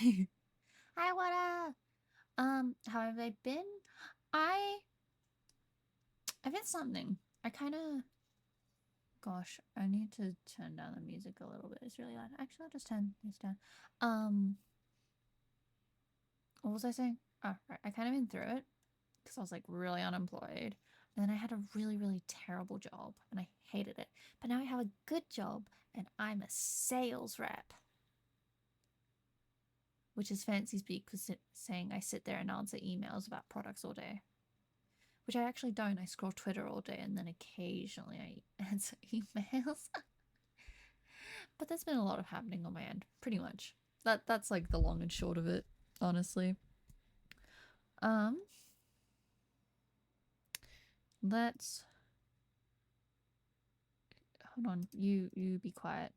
Hi, what up? How have I been? I've been something. I kind of, gosh, I need to turn down the music a little bit. It's really loud. Actually, I'll just turn this down. Um, what was I saying? Oh, right. I kind of been through it because I was like really unemployed. And then I had a really, really terrible job and I hated it. But now I have a good job and I'm a sales rep, which is fancy speak for saying I sit there and answer emails about products all day. Which I actually don't. I scroll Twitter all day and then occasionally I answer emails. But there's been a lot of happening on my end, pretty much. That's like the long and short of it, honestly. Um, let's hold on. You be quiet.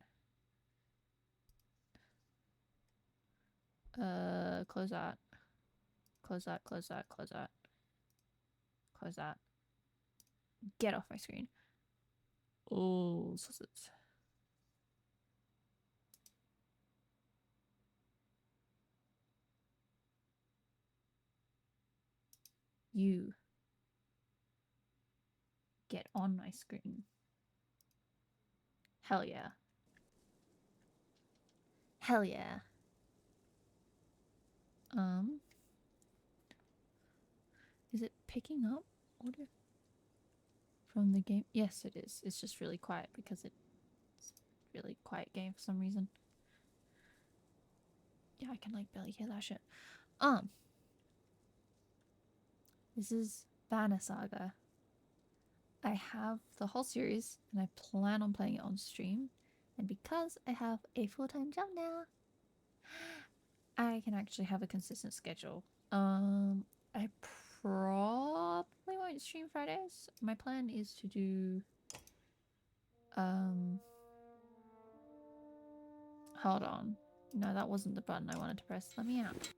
Close that. Close that. Close that. Close that. Close that. Get off my screen. Oh, sausage. You get on my screen. Hell yeah. Hell yeah. Is it picking up audio from the game? Yes, it is. It's just really quiet because it's really quiet game for some reason. Yeah, I can like barely hear that shit. This is Banner Saga. I have the whole series and I plan on playing it on stream. And because I have a full-time job now, I can actually have a consistent schedule. I probably won't stream Fridays. My plan is to do hold on. No, that wasn't the button I wanted to press. Let me out.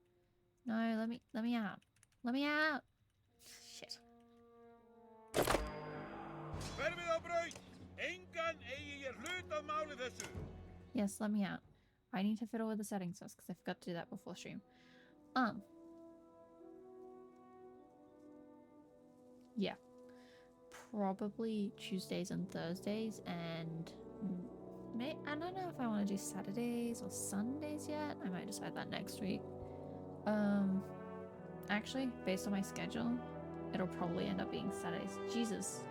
No, let me out. Let me out. Shit. Yes, let me out. I need to fiddle with the settings first because I forgot to do that before stream. Yeah. Probably Tuesdays and Thursdays and I don't know if I want to do Saturdays or Sundays yet. I might decide that next week. Actually, based on my schedule, it'll probably end up being Saturdays. Jesus.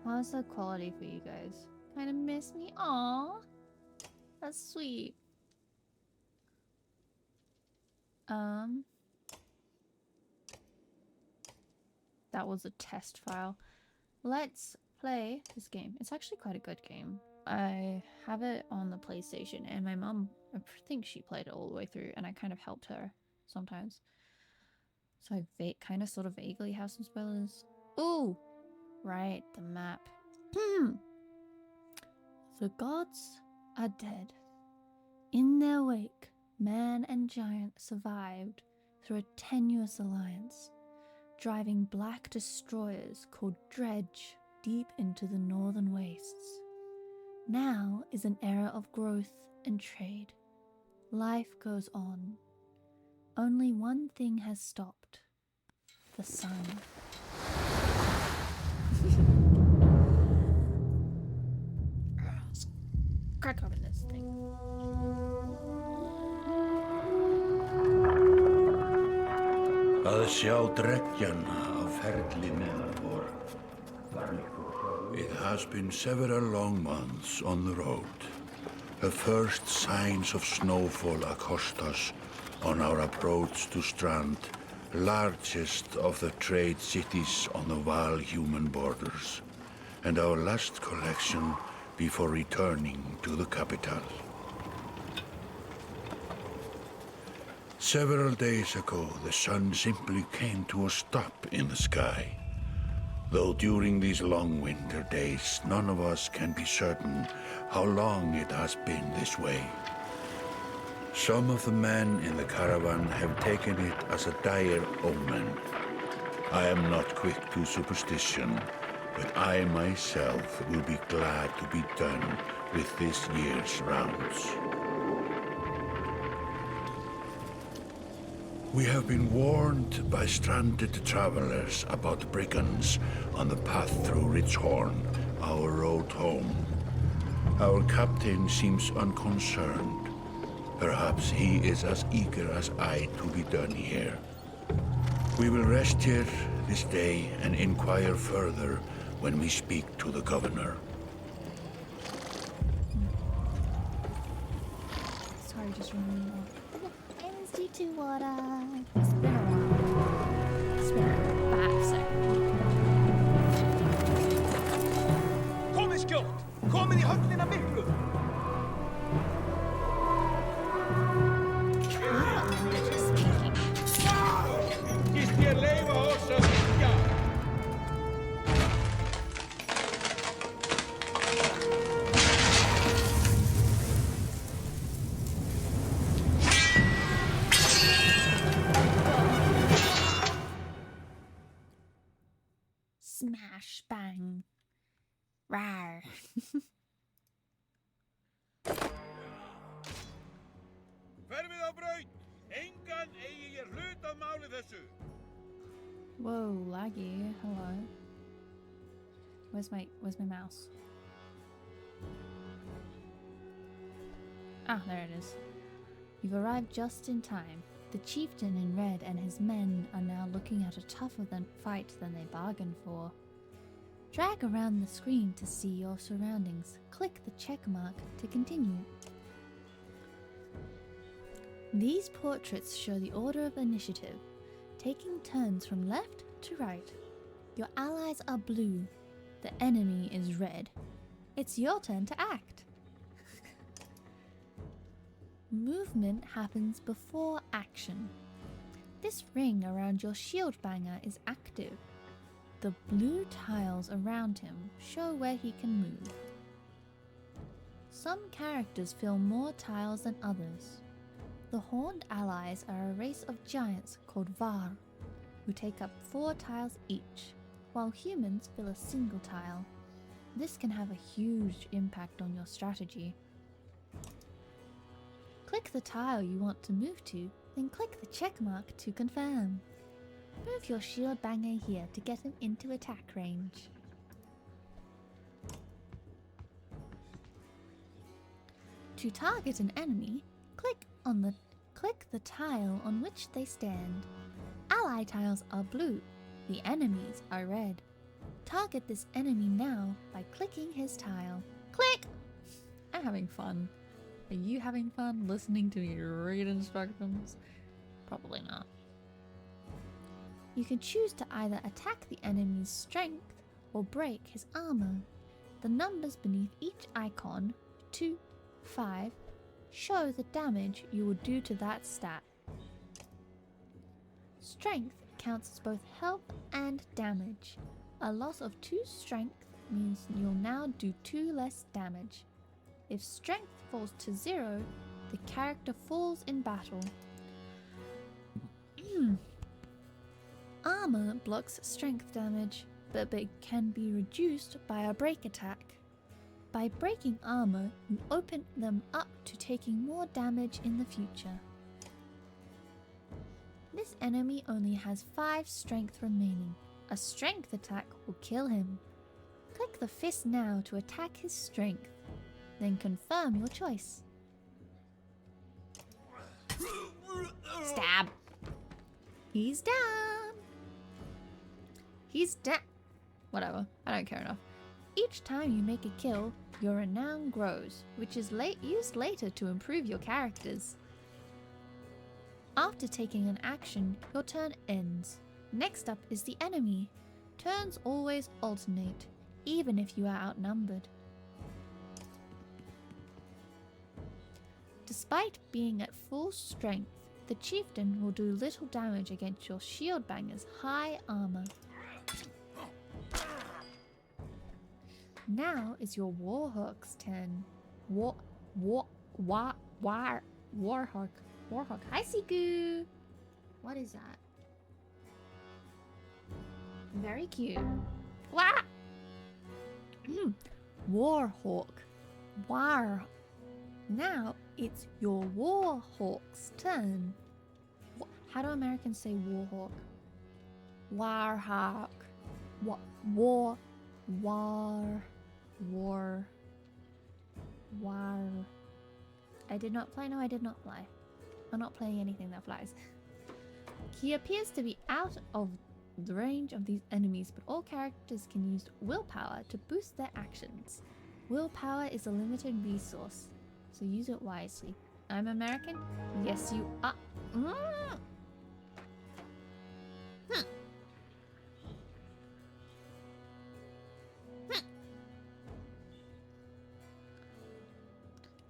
How's the quality for you guys? Kind of miss me? Aw. That's sweet. That was a test file. Let's play this game. It's actually quite a good game. I have it on the PlayStation and my mom, I think she played it all the way through and I kind of helped her sometimes. So I kind of sort of vaguely have some spoilers. Ooh! Right, the map. The gods are dead. In their wake, man and giant survived through a tenuous alliance, driving black destroyers called Dredge deep into the northern wastes. Now is an era of growth and trade. Life goes on. Only one thing has stopped. The sun. Let's crack open this thing. Að sjá dreggjana á ferli meðal vor. It has been several long months on the road. The first signs of snowfall accost us on our approach to Strand, largest of the trade cities on the Val-human borders, and our last collection before returning to the capital. Several days ago, the sun simply came to a stop in the sky. Though during these long winter days, none of us can be certain how long it has been this way. Some of the men in the caravan have taken it as a dire omen. I am not quick to superstition, but I myself will be glad to be done with this year's rounds. We have been warned by stranded travelers about brigands on the path through Ridgehorn, our road home. Our captain seems unconcerned. Perhaps he is as eager as I to be done here. We will rest here this day and inquire further when we speak to the governor. Sorry, just remembering that. Ends due to water. It's been a while. It's been a bad second. Komið skjótt! Komið í höllina miklu! Gist ég leyfa oss að syngja? Smash, bang. Rar. Hverfið á braut! Engan eigi ég hlut að máli þessu! Whoa, laggy. Hello. Where's my mouse? Ah, there it is. You've arrived just in time. The chieftain in red and his men are now looking at a tougher fight than they bargained for. Drag around the screen to see your surroundings. Click the check mark to continue. These portraits show the order of initiative, taking turns from left to right. Your allies are blue. The enemy is red. It's your turn to act. Movement happens before action. This ring around your shield banger is active. The blue tiles around him show where he can move. Some characters fill more tiles than others. The horned allies are a race of giants called Var, who take up 4 tiles each, while humans fill a single tile. This can have a huge impact on your strategy. Click the tile you want to move to, then click the check mark to confirm. Move your shield banger here to get him into attack range. To target an enemy, click the tile on which they stand. Ally tiles are blue, the enemies are red. Target this enemy now by clicking his tile. Click! I'm having fun. Are you having fun listening to me read instructions? Probably not. You can choose to either attack the enemy's strength or break his armor. The numbers beneath each icon, 2, 5, show the damage you will do to that stat. Strength counts as both health and damage. A loss of 2 strength means you'll now do 2 less damage. If strength falls to 0, the character falls in battle. Armor blocks strength damage, but it can be reduced by a break attack. By breaking armor, you open them up to taking more damage in the future. This enemy only has 5 strength remaining. A strength attack will kill him. Click the fist now to attack his strength. Then confirm your choice. Stab. He's down. He's down. Whatever, I don't care enough. Each time you make a kill, your renown grows, which is used later to improve your characters. After taking an action, your turn ends. Next up is the enemy. Turns always alternate, even if you are outnumbered. Despite being at full strength, the chieftain will do little damage against your shield banger's high armor. Now is your warhawk's turn. Warhawk. Warhawk. Hi, Siku! What is that? Very cute. Wah! Warhawk. War. Now it's your Warhawk's turn. How do Americans say Warhawk? Warhawk. War. I did not fly. No, I did not fly. I'm not playing anything that flies. He appears to be out of the range of these enemies, but all characters can use willpower to boost their actions. Willpower is a limited resource, so use it wisely. I'm American? Yes, you are.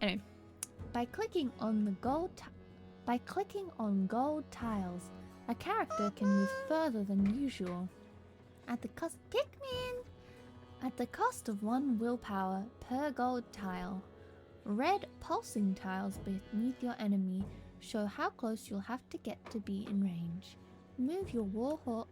Anyway, by clicking on gold tiles, a character can move further than usual. At the cost of 1 willpower per gold tile, red pulsing tiles beneath your enemy show how close you'll have to get to be in range. Move your Warhawk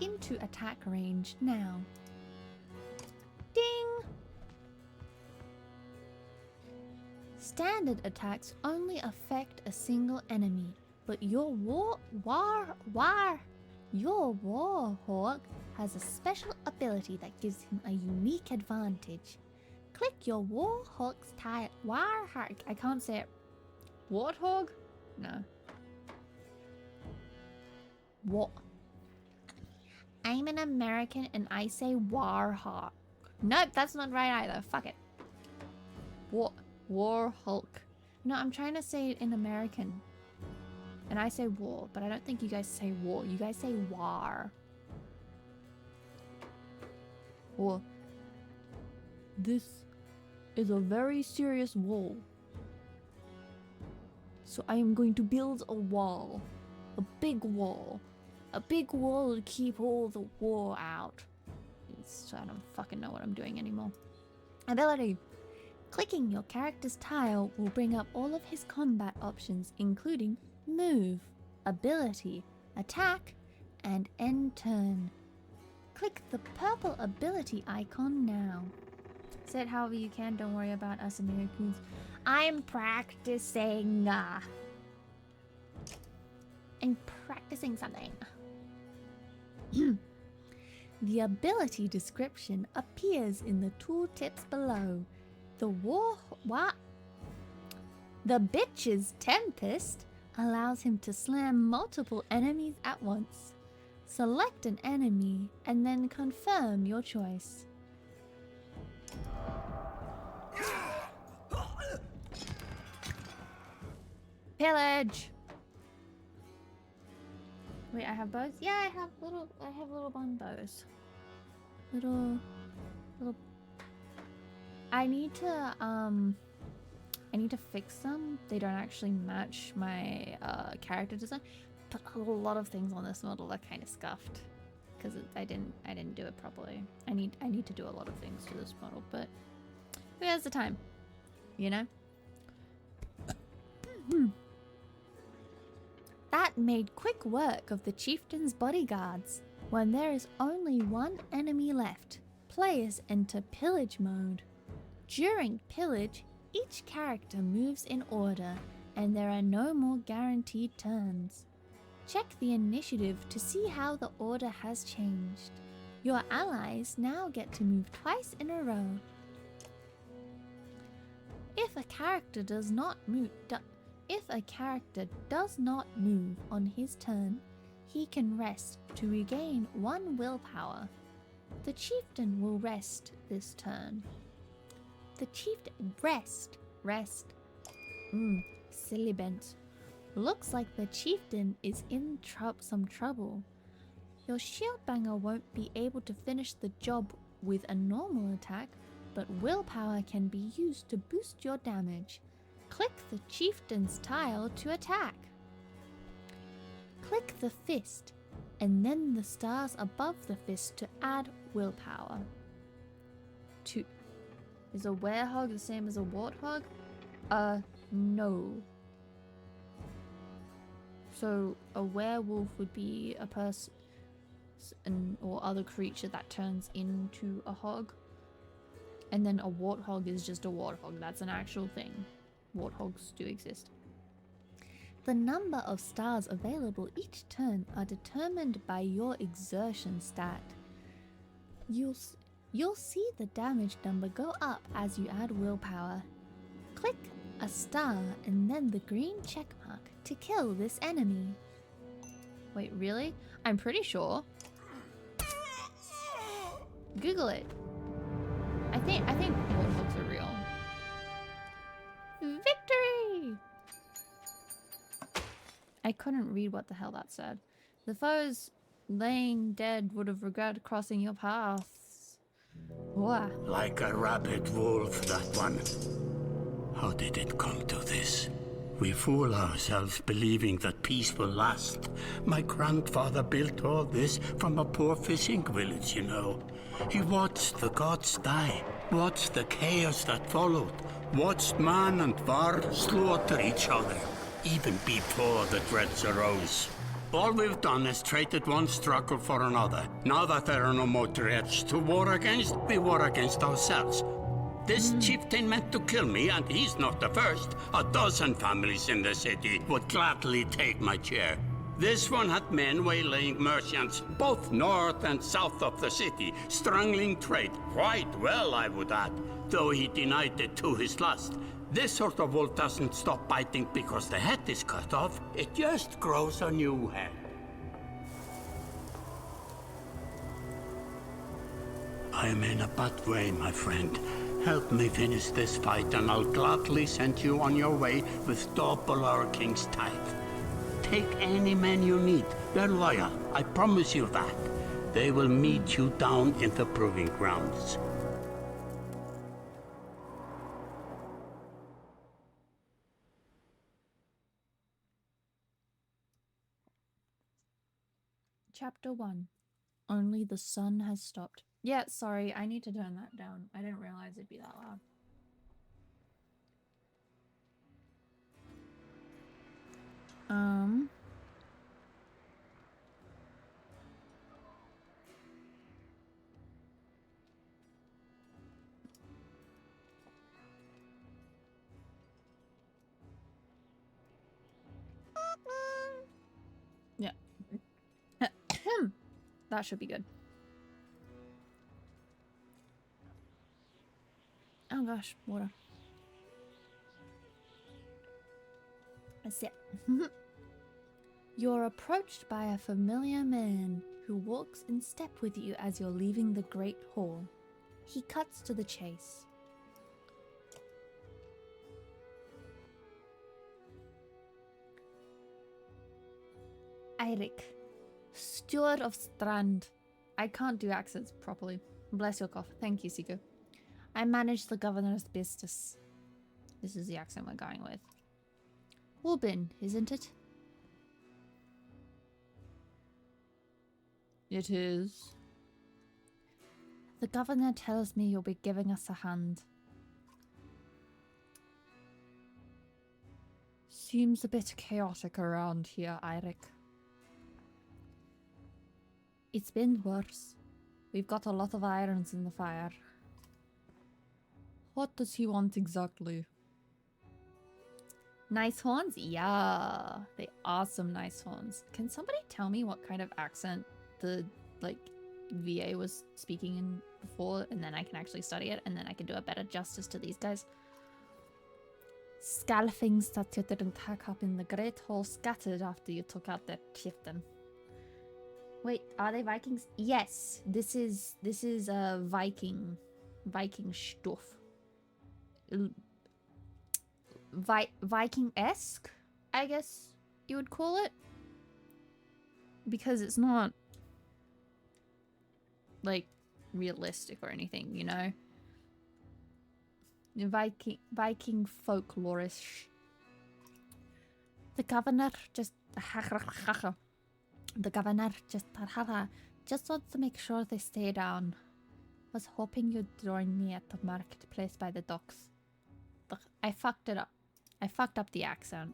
into attack range now. Ding! Standard attacks only affect a single enemy, but your Warhawk has a special ability that gives him a unique advantage. Click your Warhawk's tile. Warhawk. I can't say it. Warthog? No. What? I'm an American and I say Warhawk. Nope, that's not right either. Fuck it. Warhawk. No, I'm trying to say it in American. And I say war, but I don't think you guys say war. You guys say war. Or this is a very serious wall. So I am going to build a wall. A big wall. A big wall to keep all the war out. I don't fucking know what I'm doing anymore. Ability. Clicking your character's tile will bring up all of his combat options, including move, ability, attack, and end turn. Click the purple ability icon now. Say it however you can, don't worry about us Americans. I'm practicing. I'm practicing something. The ability description appears in the tooltips below. The Bitch's Tempest allows him to slam multiple enemies at once. Select an enemy and then confirm your choice. Pillage! Wait, I have bows? Yeah, I have little bone bows. Little I need to fix them. They don't actually match my character design. But a lot of things on this model are kind of scuffed because I didn't do it properly. I need to do a lot of things to this model, but who has the time? You know? That made quick work of the chieftain's bodyguards. When there is only one enemy left, players enter pillage mode. During pillage, each character moves in order, and there are no more guaranteed turns. Check the initiative to see how the order has changed. Your allies now get to move twice in a row. If a character does not move on his turn, he can rest to regain 1 willpower. The chieftain will rest this turn. The chieftain rest. Silly bent. Looks like the chieftain is in some trouble. Your shield banger won't be able to finish the job with a normal attack, but willpower can be used to boost your damage. Click the chieftain's tile to attack. Click the fist, and then the stars above the fist to add willpower. 2. Is a werehog the same as a warthog? No. So a werewolf would be a person or other creature that turns into a hog. And then a warthog is just a warthog. That's an actual thing. Warthogs do exist. The number of stars available each turn are determined by your exertion stat. You'll see the damage number go up as you add willpower. Click a star and then the green check mark to kill this enemy. Wait, really? I'm pretty sure. Google it. I think warthogs are real. Victory! I couldn't read what the hell that said. The foes laying dead would have regretted crossing your paths. Wow. Like a rabid wolf, that one. How did it come to this? We fool ourselves believing that peace will last. My grandfather built all this from a poor fishing village, you know. He watched the gods die, watched the chaos that followed, watched man and var slaughter each other, even before the dreads arose. All we've done is traded one struggle for another. Now that there are no more dreads to war against, we war against ourselves. This chieftain meant to kill me, and he's not the first. A dozen families in the city would gladly take my chair. This one had men waylaying merchants, both north and south of the city, strangling trade. Quite well, I would add, though he denied it to his last. This sort of wolf doesn't stop biting because the head is cut off. It just grows a new head. I am in a bad way, my friend. Help me finish this fight and I'll gladly send you on your way with double our king's tithe. Take any men you need. They're loyal, I promise you that. They will meet you down in the proving grounds. Chapter 1. Only the sun has stopped. Yeah, sorry, I need to turn that down. I didn't realize it'd be that loud. Yeah. That should be good. Oh gosh, water. That's it. You're approached by a familiar man who walks in step with you as you're leaving the Great Hall. He cuts to the chase. Eirik, Steward of Strand. I can't do accents properly. Bless your cough. Thank you, Siku. I manage the governor's business. This is the accent we're going with. Ulbin, isn't it? It is. The governor tells me you'll be giving us a hand. Seems a bit chaotic around here, Eirik. It's been worse. We've got a lot of irons in the fire. What does he want exactly? Nice horns? Yeah, they are some nice horns. Can somebody tell me what kind of accent the, VA was speaking in before, and then I can actually study it, and then I can do a better justice to these guys? Scalfings that you didn't hack up in the Great Hall scattered after you took out their chieftain. Wait, are they Vikings? Yes, this is Viking stuff. Viking-esque, I guess you would call it, because it's not realistic or anything, you know. Viking folklore-ish. The governor just wants to make sure they stay down. Was hoping you'd join me at the marketplace by the docks. Ugh, I fucked it up. I fucked up the accent.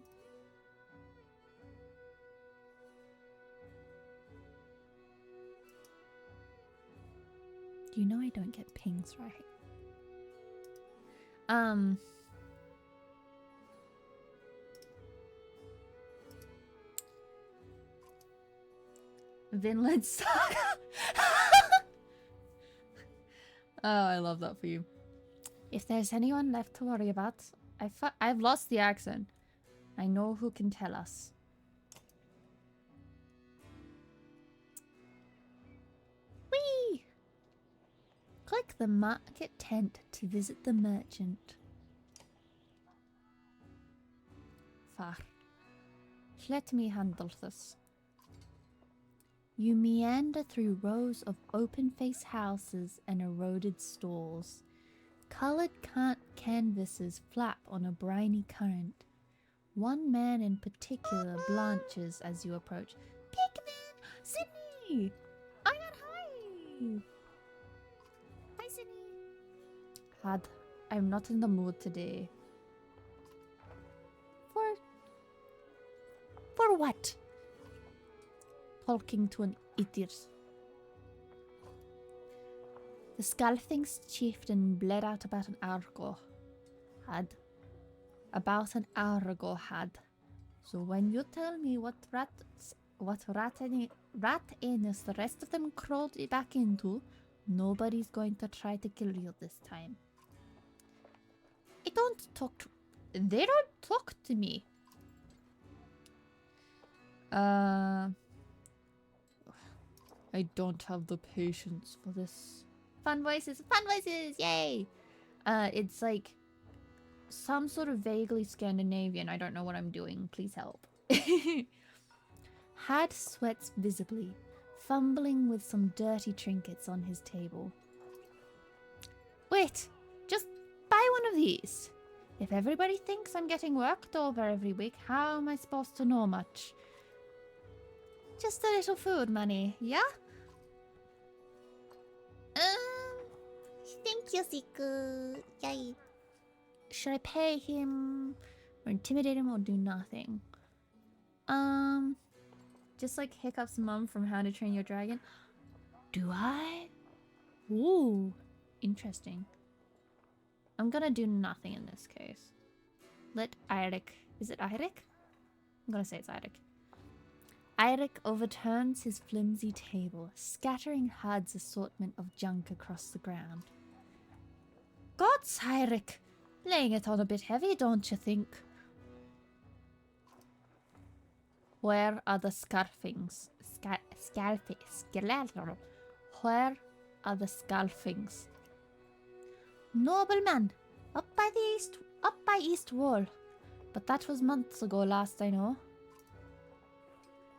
You know I don't get pings right. Vinland Saga. Oh, I love that for you. If there's anyone left to worry about, I've lost the accent. I know who can tell us. Whee! Click the market tent to visit the merchant. Far. Let me handle this. You meander through rows of open-face houses and eroded stalls. Colored canvases flap on a briny current. One man in particular blanches as you approach. Pikmin! Sydney! I got hi! Hi, Sydney. Had, I'm not in the mood today. For what? Talking to an idiot. The Scalfing's chieftain bled out about an hour ago. About an hour ago had. So when you tell me what rat anus the rest of them crawled back into, nobody's going to try to kill you this time. They don't talk to me. I don't have the patience for this. Fun voices, yay! It's like some sort of vaguely Scandinavian. I don't know what I'm doing. Please help. Had sweats visibly, fumbling with some dirty trinkets on his table. Wait, just buy one of these. If everybody thinks I'm getting worked over every week, how am I supposed to know much? Just a little food money, yeah? Thank you, Siku. Yay. Should I pay him or intimidate him or do nothing? Just like Hiccup's mom from How to Train Your Dragon. Do I? Ooh, interesting. I'm gonna do nothing in this case. Let Eirik... Is it Eirik? I'm gonna say it's Eirik. Eirik overturns his flimsy table, scattering Had's assortment of junk across the ground. Gods, Eirik! Laying it on a bit heavy, don't you think? Where are the Scarfings? Where are the Scalfings? Nobleman! Up by East Wall. But that was months ago last I know.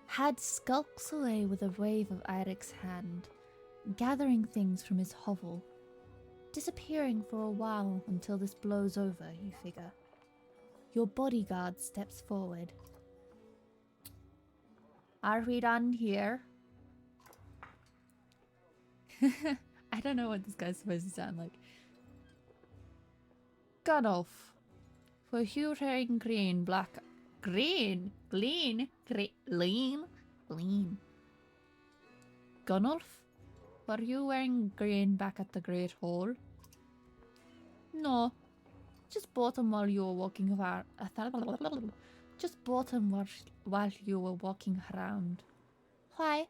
Had skulks away with a wave of Eirik's hand, gathering things from his hovel. Disappearing for a while until this blows over, you figure. Your bodyguard steps forward. Are we done here? I don't know what this guy's supposed to sound like. Gunolf. For you wearing green, black... Green? Lean? Lean? Gunolf? Were you wearing green back at the Great Hall? No. Just bought them while you were walking around. Just bought them while you were walking around. Why?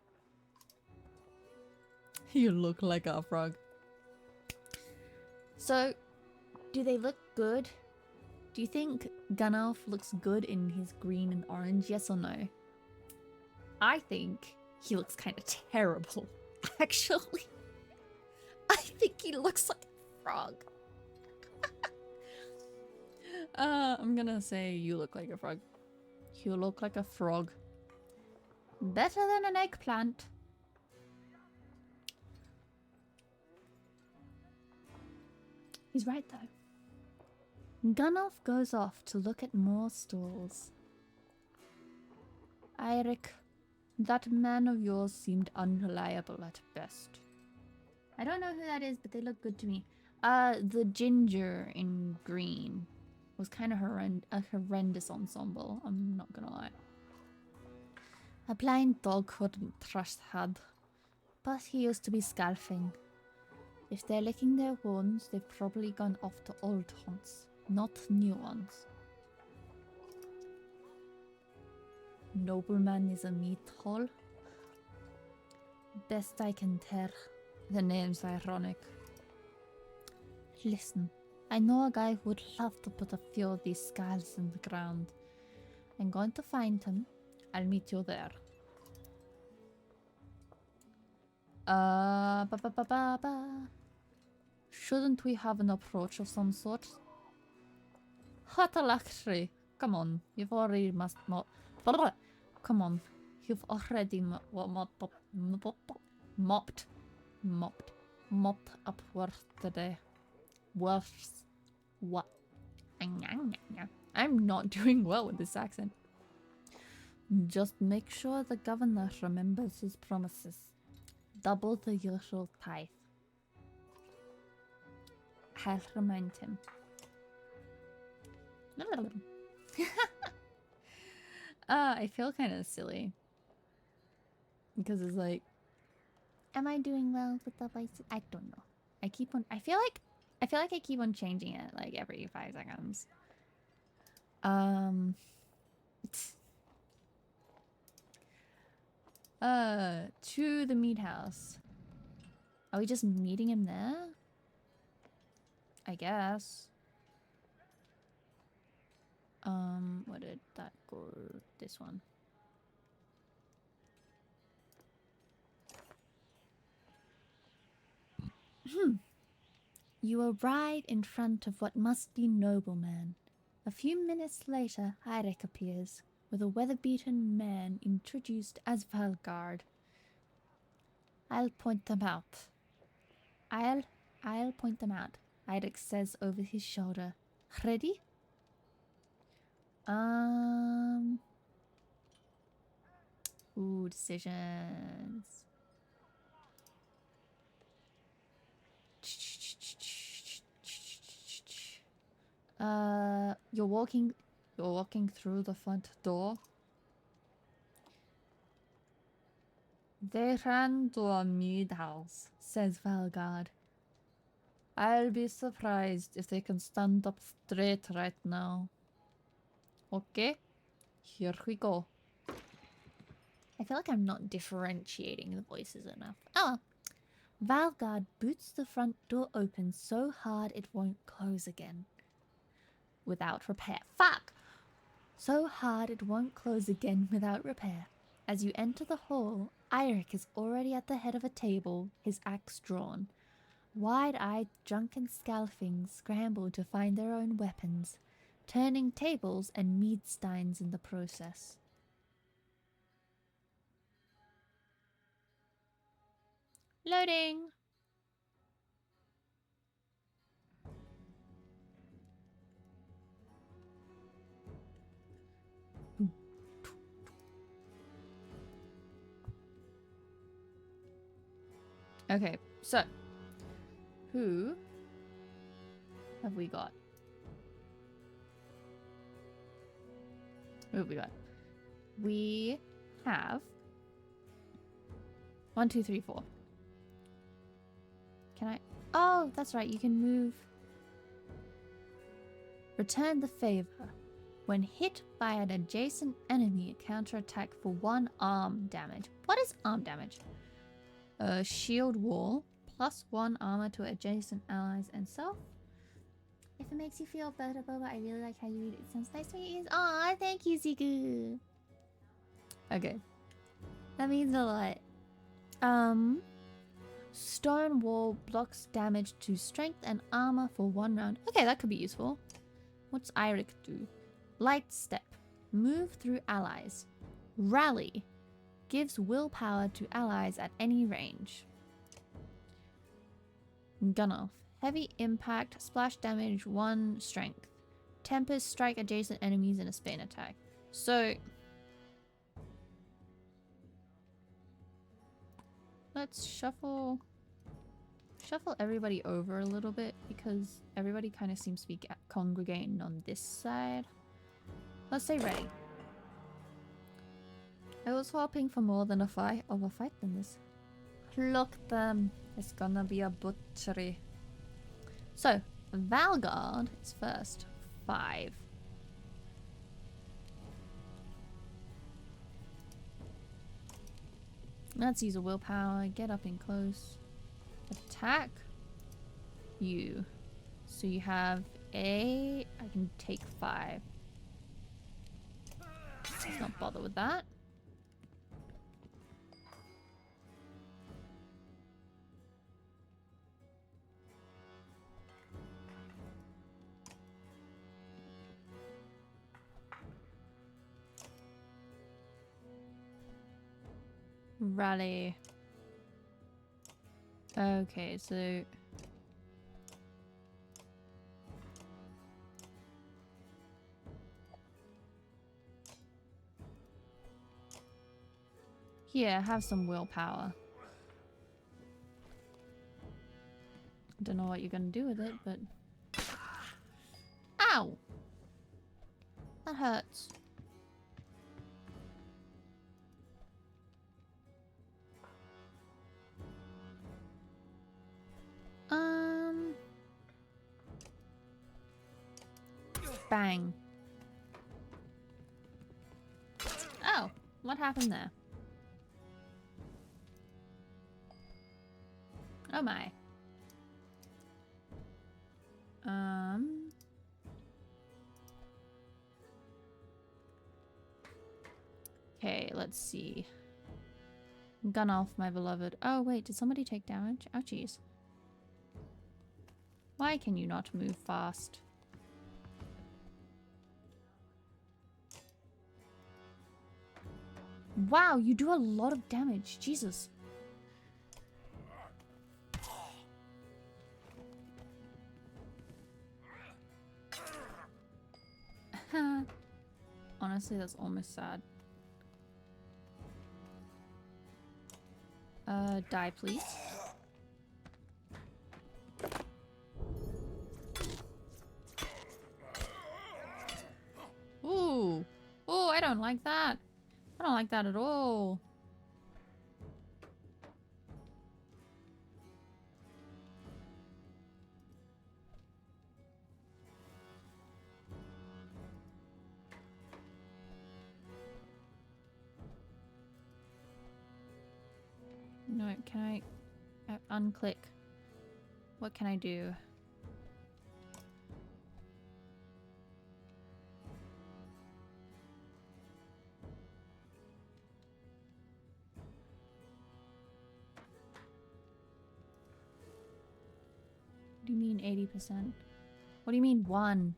You look like a frog. So, do they look good? Do you think Gunolf looks good in his green and orange, yes or no? I think he looks kind of terrible, actually. I think he looks like a frog. I'm gonna say you look like a frog. You look like a frog. Better than an eggplant. He's right though. Gunolf goes off to look at more stalls. Eirik, that man of yours seemed unreliable at best. I don't know who that is, but they look good to me. The ginger in green was kind of a horrendous ensemble. I'm not gonna lie. A blind dog couldn't trust had, but he used to be scalping. If they're licking their wounds, they've probably gone off to old haunts, not new ones. Nobleman is a meat hole. Best I can tell. The name's ironic. Listen, I know a guy who would love to put a few of these skulls in the ground. I'm going to find him. I'll meet you there. Ba ba ba ba ba. Shouldn't we have an approach of some sort? What a luxury. Come on, you've already Come on, you've already mopped up worse today. Worse. What? I'm not doing well with this accent. Just make sure the governor remembers his promises. Double the usual tithe. I'll remind him. I feel kind of silly. Because it's like, am I doing well with the voice? I don't know. I feel like I keep on changing it like every 5 seconds. To the meat house. Are we just meeting him there? I guess. Where did that go? This one. You arrive in front of what must be Nobleman. A few minutes later, Eirik appears, with a weather-beaten man introduced as Valgard. I'll point them out. I'll point them out, Eirik says over his shoulder. Ready? Ooh, decisions. You're walking through the front door. They ran to a mead house, says Valgard. I'll be surprised if they can stand up straight right now. Okay, here we go. I feel like I'm not differentiating the voices enough. Oh, Valgard boots the front door open so hard it won't close again. Without repair. Fuck! So hard it won't close again without repair. As you enter the hall, Eirik is already at the head of a table, his axe drawn. Wide-eyed, drunken scalfings scramble to find their own weapons, turning tables and mead steins in the process. Loading! Okay, so who have we got? Who have we got? We have 1, 2, 3, 4. Can I? Oh, that's right. You can move. Return the favor. When hit by an adjacent enemy, counterattack for 1 arm damage. What is arm damage? Shield wall. +1 armor to adjacent allies and self. If it makes you feel better, Boba, I really like how you read it. It sounds nice to me. Aw, thank you, Ziku. Okay. That means a lot. Stone wall blocks damage to strength and armor for 1 round. Okay, that could be useful. What's Eirik do? Light step. Move through allies. Rally. Gives willpower to allies at any range. Gun off. Heavy impact. Splash damage. 1 strength. Tempest strike adjacent enemies in a spin attack. So let's shuffle shuffle everybody over a little bit because everybody kind of seems to be congregating on this side. Let's say ready. I was hoping for more than a fight than this. Look them. It's gonna be a butchery. So, Valgard is first. 5. Let's use a willpower. Get up in close. Attack you. So you have I can take 5. Let's not bother with that. Rally. Okay, so here, have some willpower. Don't know what you're gonna do with it, but ow! That hurts. Bang. Oh, what happened there? Oh my. Okay, let's see. Gun off, my beloved. Oh wait, did somebody take damage? Oh jeez. Why can you not move fast? Wow, you do a lot of damage. Jesus. Honestly, that's almost sad. Die, please. Ooh. Oh, I don't like that. I don't like that at all. No, can I unclick? What can I do? What do you mean 80%? What do you mean 1?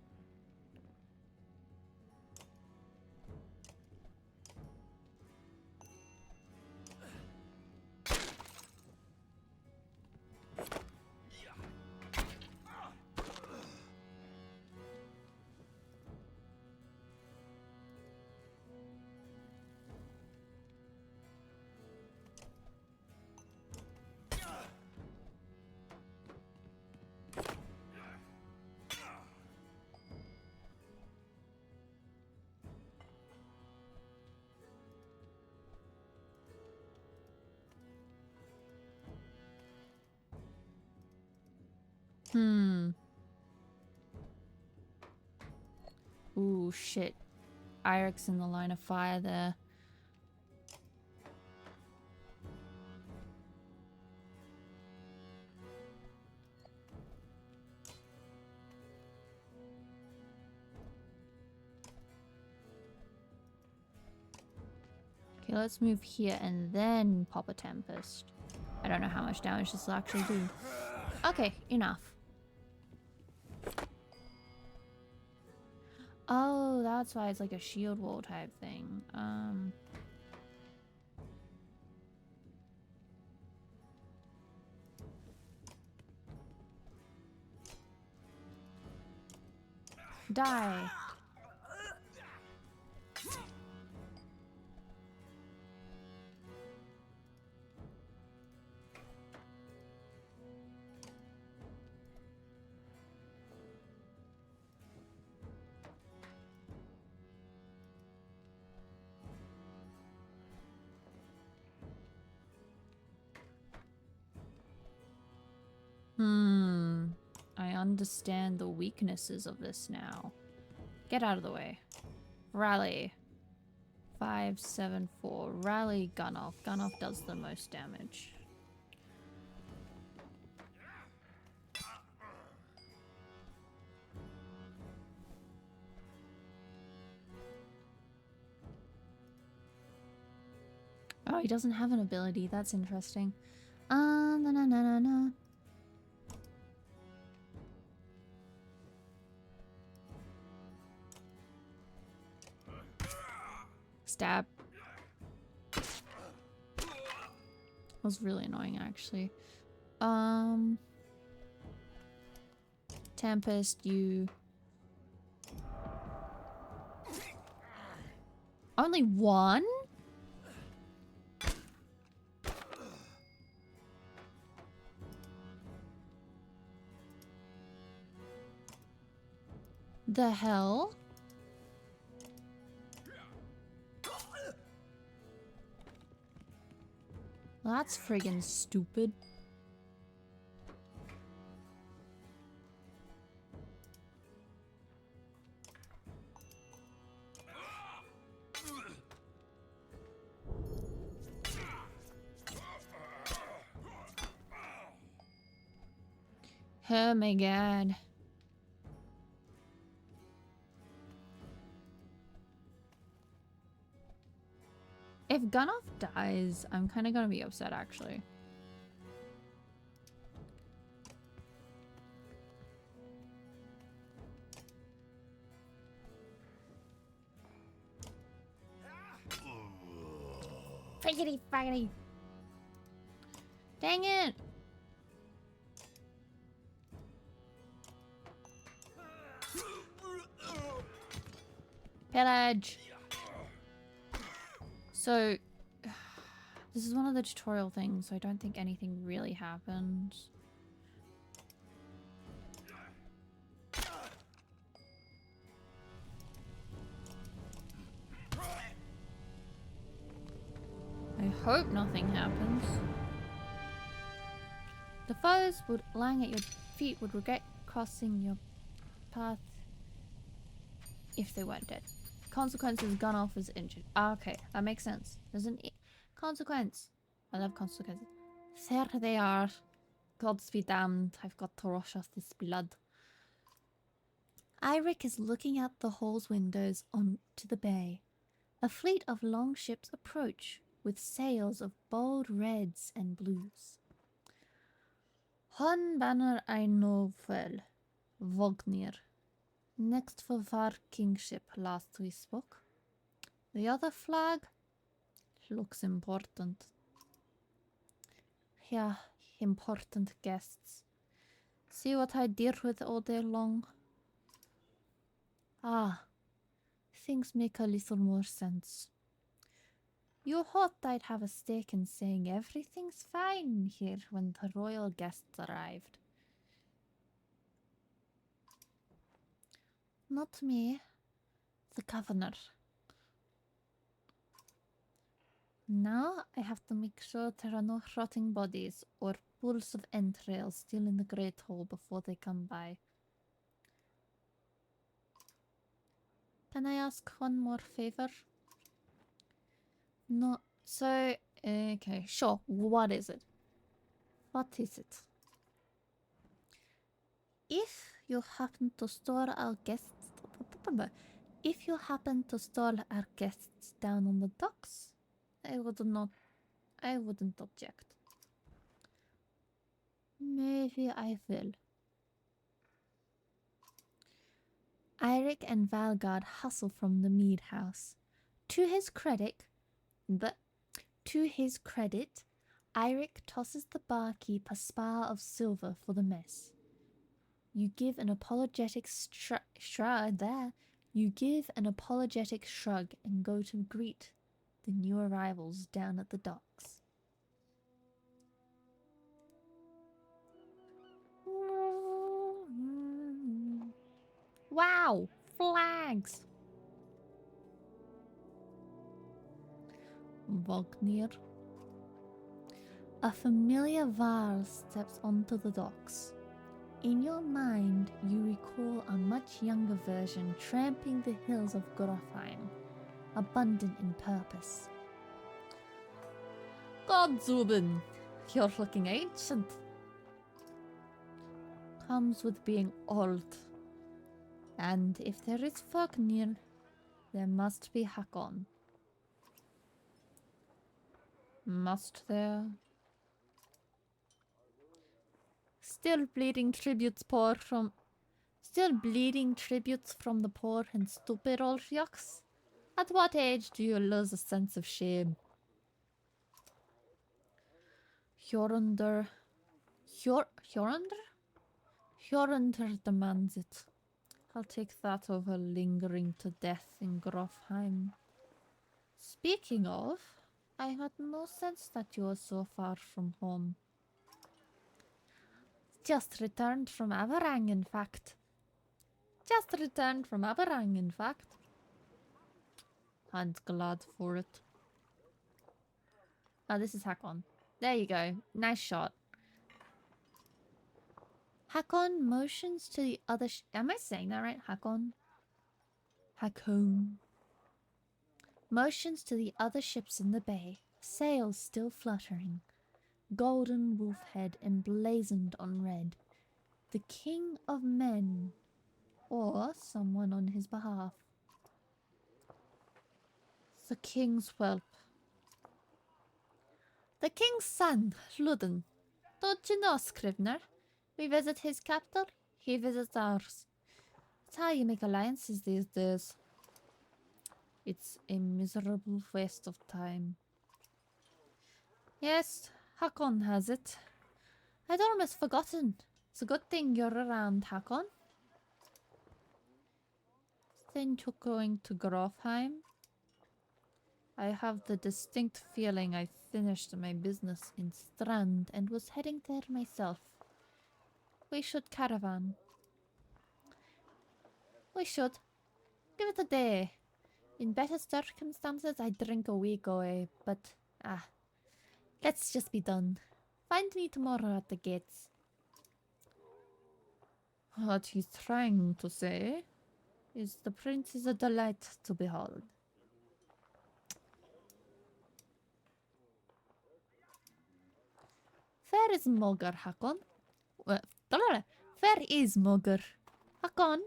Ooh, shit. Irik's in the line of fire there. Okay, let's move here and then pop a Tempest. I don't know how much damage this will actually do. Okay, enough. Oh, that's why it's like a shield wall type thing. Die. understand the weaknesses of this now. Get out of the way. Rally. 574. Rally Gunoff. Gunoff does the most damage. Oh, he doesn't have an ability. That's interesting. Na na na na na. Stab. Was really annoying, actually. Tempest, you. Only one? The hell? That's friggin' stupid. Oh my god. If Gunoff dies, I'm kind of gonna be upset, actually. Figgity faggity. Dang it! Pillage! So, this is one of the tutorial things, so I don't think anything really happened. I hope nothing happens. The foes would lying at your feet would regret crossing your path if they weren't dead. Consequences, Gunoff is injured. Ah, okay, that makes sense. There's an consequence. I love consequences. There they are. Gods be damned, I've got to rush off this blood. Eirik is looking out the hall's windows onto the bay. A fleet of long ships approach, with sails of bold reds and blues. One banner I know well, Vognir. Next for Var Kingship, last we spoke. The other flag looks important. Yeah, important guests. See what I deal with all day long? Ah, things make a little more sense. You thought I'd have a stake in saying everything's fine here when the royal guests arrived. Not me, the governor. Now I have to make sure there are no rotting bodies or pools of entrails still in the Great Hall before they come by. Can I ask one more favor? No, so, okay, sure, what is it? What is it? If you happen to store our guests... If you happen to store our guests down on the docks, I wouldn't object. Maybe I will. Eirik and Valgard hustle from the mead house. To his credit, Eirik tosses the barkeep a spar of silver for the mess. You give an apologetic shrug and go to greet the new arrivals down at the docks. Wow! Flags! Vognir. A familiar Varl steps onto the docks. In your mind, you recall a much younger version tramping the hills of Grofheim, abundant in purpose. God, Zubin, you're looking ancient. Comes with being old. And if there is Vognir, there must be Hakon. Must there? Still bleeding tributes from the poor and stupid old yucks? At what age do you lose a sense of shame? Hjorundr demands it. I'll take that over lingering to death in Grofheim. Speaking of, I had no sense that you were so far from home. Just returned from Averang, in fact. And glad for it. Oh, this is Hakon. There you go. Nice shot. Hakon motions to the other am I saying that right? Hakon motions to the other ships in the bay, sails still fluttering, golden wolf head emblazoned on red. The king of men, or someone on his behalf. The king's whelp. The king's son, Luden. Don't you know, Scrivener? We visit his capital, he visits ours. It's how you make alliances these days. It's a miserable waste of time. Yes, Hakon has it. I'd almost forgotten. It's a good thing you're around, Hakon. Then you're going to Grofheim? I have the distinct feeling I finished my business in Strand and was heading there myself. We should caravan. We should. Give it a day. In better circumstances, I'd drink a week away, but let's just be done. Find me tomorrow at the gates. What he's trying to say is the prince is a delight to behold. Fair is Mogr, Hakon. Fair is Mogr. Hakon,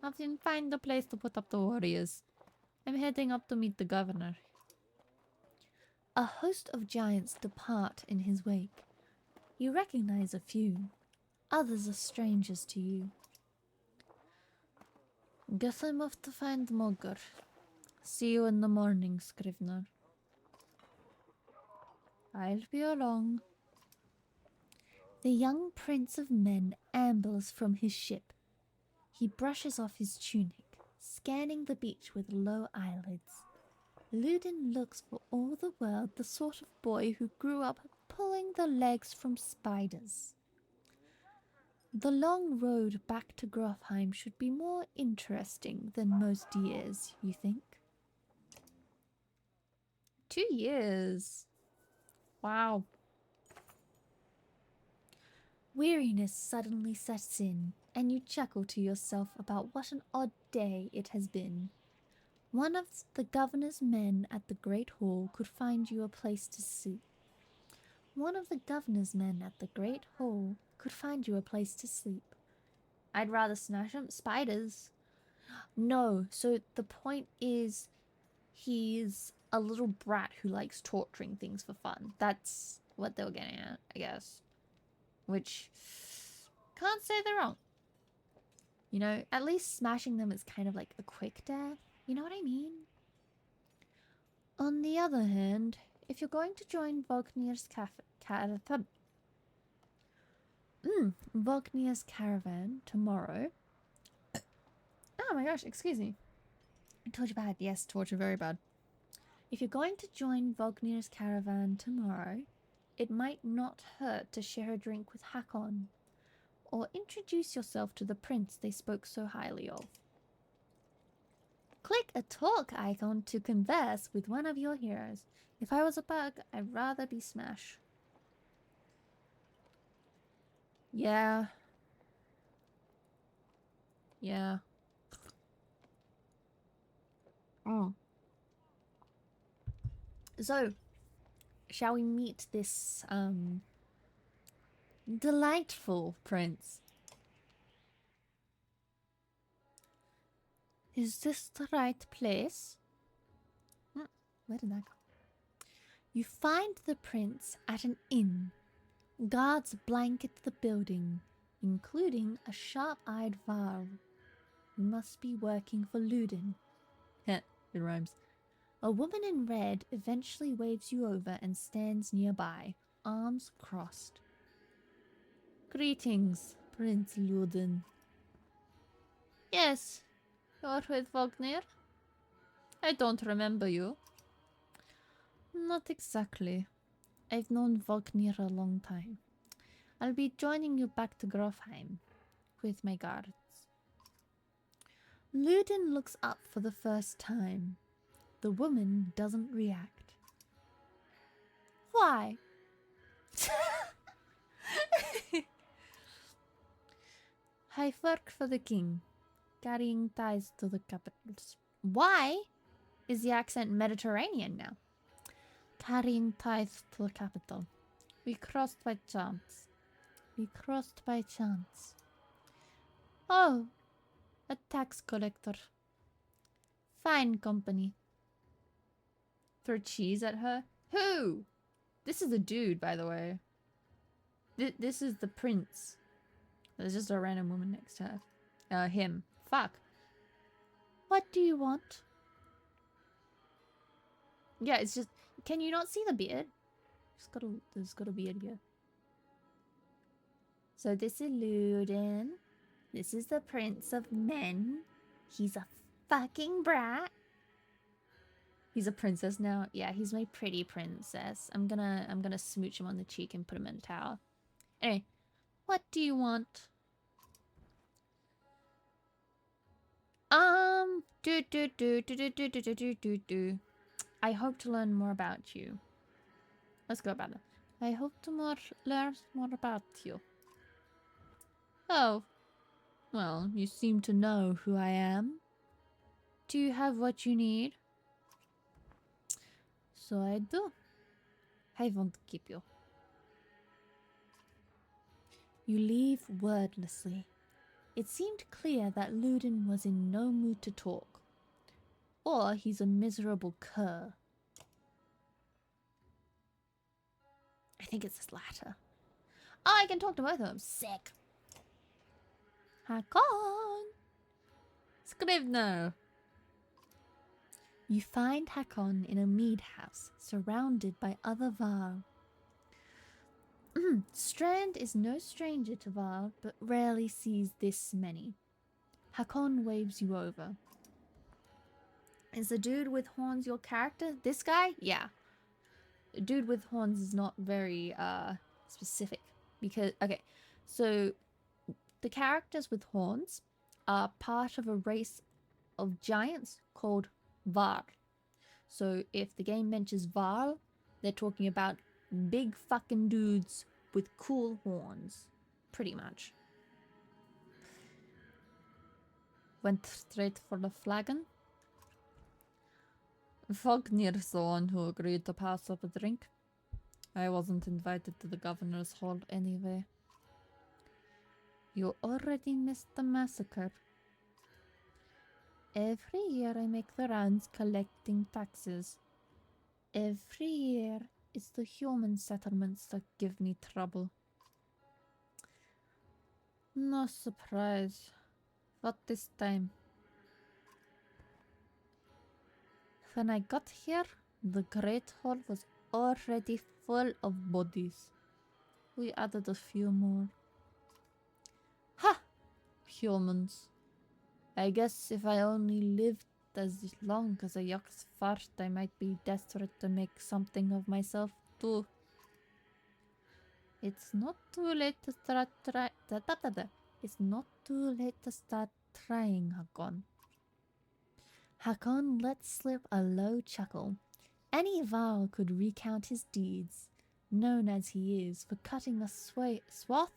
have him find a place to put up the warriors. I'm heading up to meet the governor. A host of giants depart in his wake. You recognize a few. Others are strangers to you. Guess I'm off to find Mogr. See you in the morning, Scrivener. I'll be along. The young prince of men ambles from his ship. He brushes off his tunic, scanning the beach with low eyelids. Luden looks for all the world the sort of boy who grew up pulling the legs from spiders. The long road back to Grofheim should be more interesting than most years, you think? 2 years. Wow. Weariness suddenly sets in, and you chuckle to yourself about what an odd day it has been. One of the governor's men at the Great Hall could find you a place to sleep. I'd rather smash them. Spiders. No, so the point is he's a little brat who likes torturing things for fun. That's what they were getting at, I guess. Which, can't say they're wrong. You know, at least smashing them is kind of like a quick death. You know what I mean? On the other hand, if you're going to join Vognir's caravan tomorrow... Oh my gosh, excuse me. I told you bad. Yes, torture very bad. If you're going to join Vognir's caravan tomorrow, it might not hurt to share a drink with Hakon, or introduce yourself to the prince they spoke so highly of. Click a talk icon to converse with one of your heroes. If I was a bug, I'd rather be Smash. Yeah. Yeah. Oh. So, shall we meet this, delightful prince? Is this the right place? Where did that go? You find the prince at an inn. Guards blanket the building, including a sharp-eyed Varl. You must be working for Ludin. Heh, it rhymes. A woman in red eventually waves you over and stands nearby, arms crossed. Greetings, Prince Ludin. Yes, you're with Vognir? I don't remember you. Not exactly. I've known Vognir a long time. I'll be joining you back to Grofheim with my guards. Ludin looks up for the first time. The woman doesn't react. Why? I work for the king, carrying ties to the capitals. Why is the accent Mediterranean now? Carrying ties to the capital. We crossed by chance. We crossed by chance. Oh, a tax collector. Fine company. Throw cheese at her? Who? This is a dude, by the way. This is the prince. There's just a random woman next to her. Him. Fuck. What do you want? Yeah, it's just... Can you not see the beard? There's got a beard here. So this is Ludin. This is the Prince of Men. He's a fucking brat. He's a princess now. Yeah, he's my pretty princess. I'm gonna smooch him on the cheek and put him in a towel. Anyway, what do you want? I hope to learn more about you. Let's go about it. I hope to learn more about you. Oh, well, you seem to know who I am. Do you have what you need? So I do. I won't keep you. You leave wordlessly. It seemed clear that Ludin was in no mood to talk. Or he's a miserable cur. I think it's this latter. Oh, I can talk to both of them. Sick. Hakon! Scrivener! You find Hakon in a mead house, surrounded by other Varl. Strand is no stranger to Varl, but rarely sees this many. Hakon waves you over. Is the dude with horns your character? This guy? Yeah. The dude with horns is not very specific. Because, okay, so the characters with horns are part of a race of giants called Varl. So if the game mentions Varl, they're talking about big fucking dudes with cool horns. Pretty much. Went straight for the flagon. Fognir's the one who agreed to pass up a drink. I wasn't invited to the governor's hall anyway. You already missed the massacre. Every year I make the rounds collecting taxes. Every year it's the human settlements that give me trouble. No surprise. What this time? When I got here, the Great Hall was already full of bodies. We added a few more. Ha! Humans. I guess if I only lived as long as a Yoxfart, I might be desperate to make something of myself too. It's not too late to start It's not too late to start trying, Hakon. Hakon let slip a low chuckle. Any Varl could recount his deeds, known as he is for cutting a swath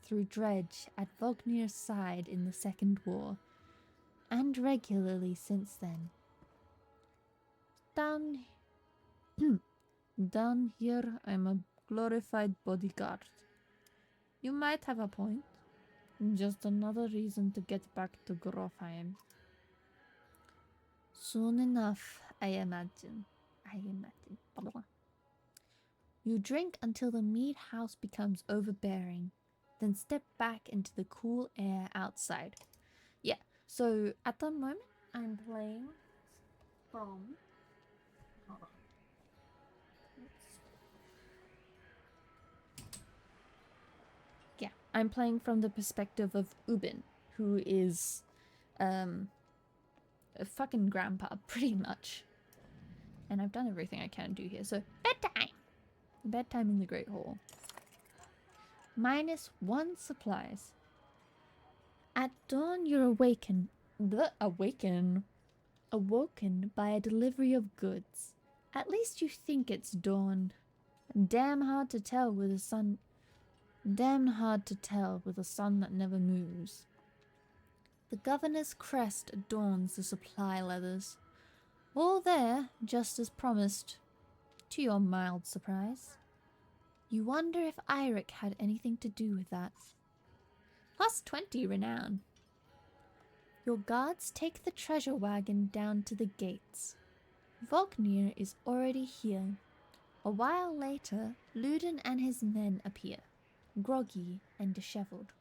through Dredge at Vognir's side in the Second War, and regularly since then. Down here, I'm a glorified bodyguard. You might have a point. Just another reason to get back to Grofheim. Soon enough, I imagine. Blah, blah. You drink until the mead house becomes overbearing, then step back into the cool air outside. Yeah, so at the moment, I'm playing from... Hold on. Yeah, I'm playing from the perspective of Ubin, who is a fucking grandpa, pretty much. And I've done everything I can do here, so bedtime! Bedtime in the Great Hall. -1 supplies. At dawn you're awoken by a delivery of goods. At least you think it's dawn. Damn hard to tell with a sun that never moves. The governor's crest adorns the supply leathers. All there, just as promised, to your mild surprise. You wonder if Eirik had anything to do with that. +20 renown. Your guards take the treasure wagon down to the gates. Vognir is already here. A while later, Luden and his men appear, groggy and disheveled.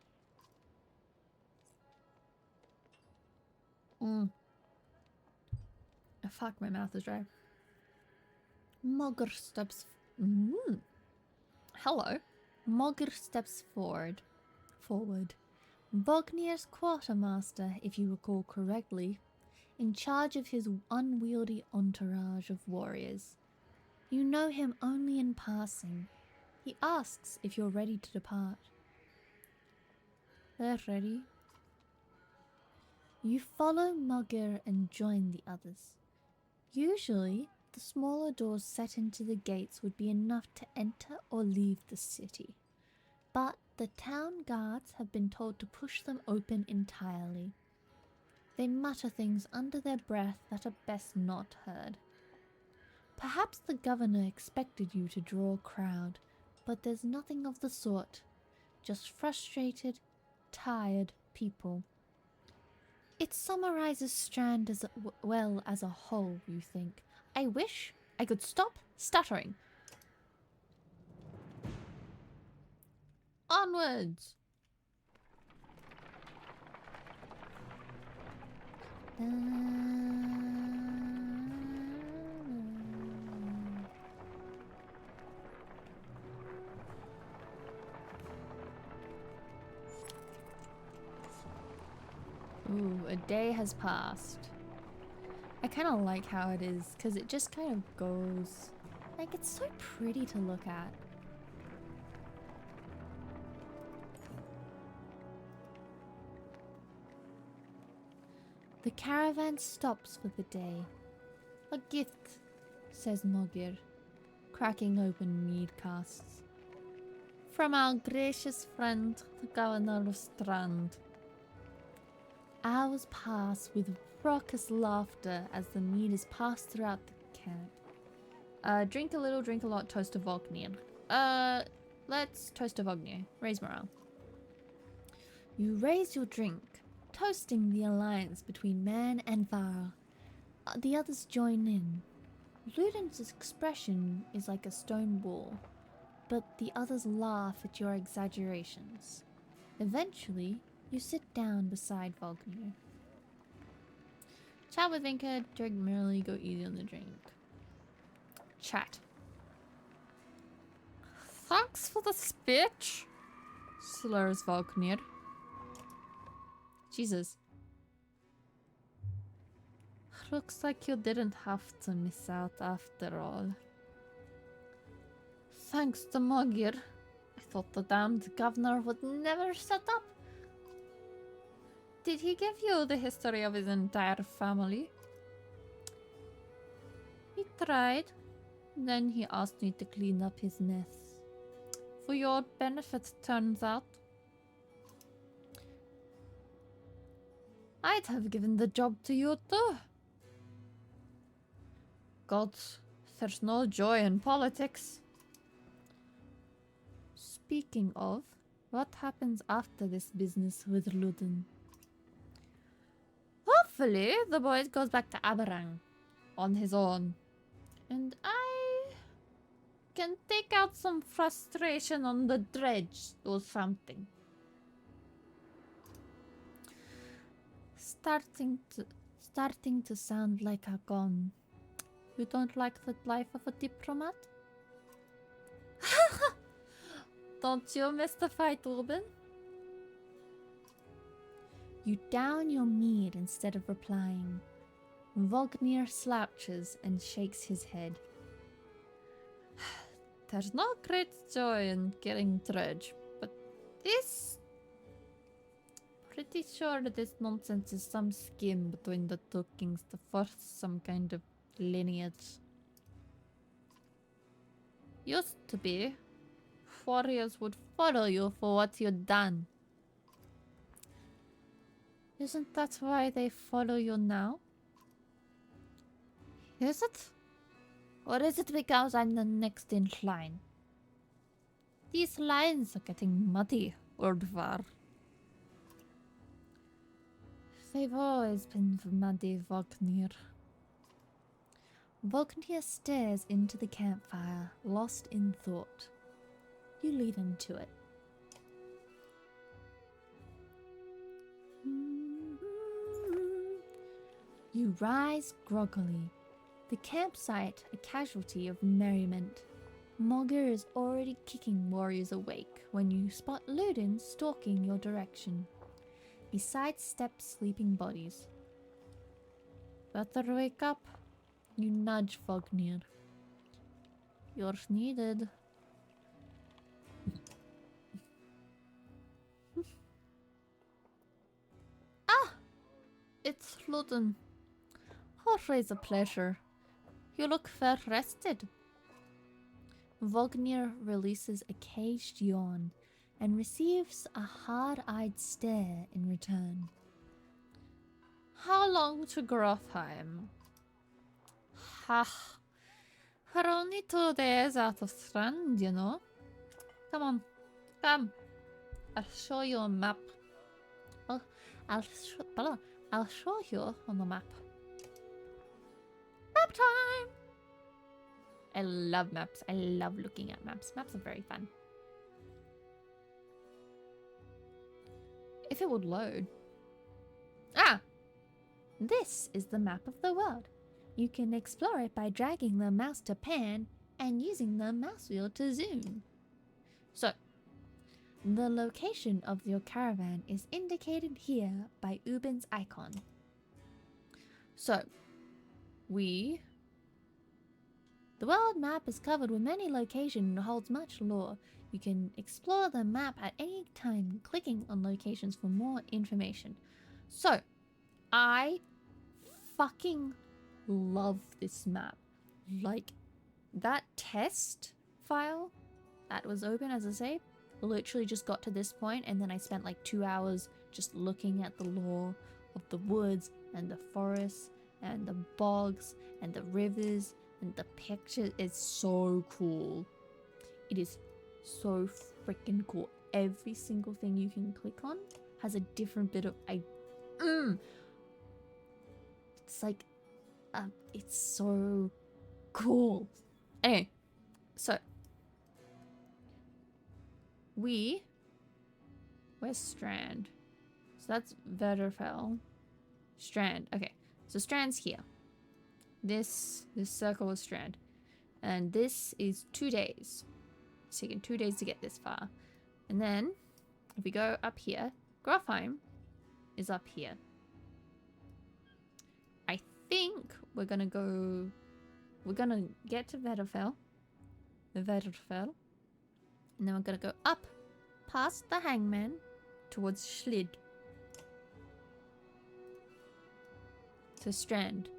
Fuck, my mouth is dry. Mogr steps... Hello. Mogr steps forward. Vognir's quartermaster, if you recall correctly, in charge of his unwieldy entourage of warriors. You know him only in passing. He asks if you're ready to depart. They're ready. You follow Mogr and join the others. Usually, the smaller doors set into the gates would be enough to enter or leave the city. But the town guards have been told to push them open entirely. They mutter things under their breath that are best not heard. Perhaps the governor expected you to draw a crowd, but there's nothing of the sort. Just frustrated, tired people. It summarizes Strand as well as a whole, you think. I wish I could stop stuttering. Onwards! Ooh, a day has passed. I kind of like how it is, because it just kind of goes... Like, it's so pretty to look at. The caravan stops for the day. A gift, says Mogr, cracking open mead casks. From our gracious friend, the governor of Strand. Hours pass with raucous laughter as the mead is passed throughout the camp. Drink a little, drink a lot, toast to Vognir. Let's toast to Vognir. Raise morale. You raise your drink, toasting the alliance between man and Varl. The others join in. Luden's expression is like a stone wall, but the others laugh at your exaggerations. Eventually, you sit down beside Vognir. Chat with Vinka, drink merrily, go easy on the drink. Chat. Thanks for the speech, slurs Vognir. Jesus. Looks like you didn't have to miss out after all. Thanks to Mogr. I thought the damned governor would never shut up. Did he give you the history of his entire family? He tried. Then he asked me to clean up his mess. For your benefit, turns out. I'd have given the job to you too. God, there's no joy in politics. Speaking of, what happens after this business with Ludin? Hopefully, the boy goes back to Aberang on his own. And I can take out some frustration on the dredge or something. Starting to sound like a gun. You don't like the life of a diplomat? Don't you, Mr. Feitruben? You down your mead instead of replying. Vognir slouches and shakes his head. There's no great joy in killing dredge, but this... Pretty sure that this nonsense is some scheme between the two kings to force some kind of lineage. Used to be, warriors would follow you for what you'd done. Isn't that why they follow you now? Is it? Or is it because I'm the next in line? These lines are getting muddy, Urdvar. They've always been muddy, Vognir. Vognir stares into the campfire, lost in thought. You leave him to it. You rise groggily. The campsite a casualty of merriment. Mogger is already kicking warriors awake when you spot Ludin stalking your direction. He sidesteps sleeping bodies. Better wake up. You nudge Vognir. You're needed. Ah! It's Ludin. Always a pleasure. You look fair rested. Vognir releases a caged yawn and receives a hard-eyed stare in return. How long to Grofheim? Ha! We're only 2 days out of Strand, you know. Come on, come. I'll show you a map. Oh, I'll show you on the map. Map time! I love maps. I love looking at maps. Maps are very fun. If it would load. Ah! This is the map of the world. You can explore it by dragging the mouse to pan and using the mouse wheel to zoom. So, the location of your caravan is indicated here by Ubin's icon. So, the world map is covered with many locations and holds much lore. You can explore the map at any time, clicking on locations for more information. So, I fucking love this map. Like, that test file that was open as a save literally just got to this point, and then I spent like 2 hours just looking at the lore of the woods and the forests and the bogs and the rivers, and the picture is so cool. It is so freaking cool. Every single thing you can click on has a different bit of it's like it's so cool. Anyway, so where's Strand? So that's Vedderfell. Strand. Okay, so Strand's here. This circle is Strand, and this is 2 days. It's taken 2 days to get this far. And then if we go up here, Grofheim is up here. I think we're gonna get to Vedderfell, and then we're gonna go up past the Hangman towards Schlid to Strand.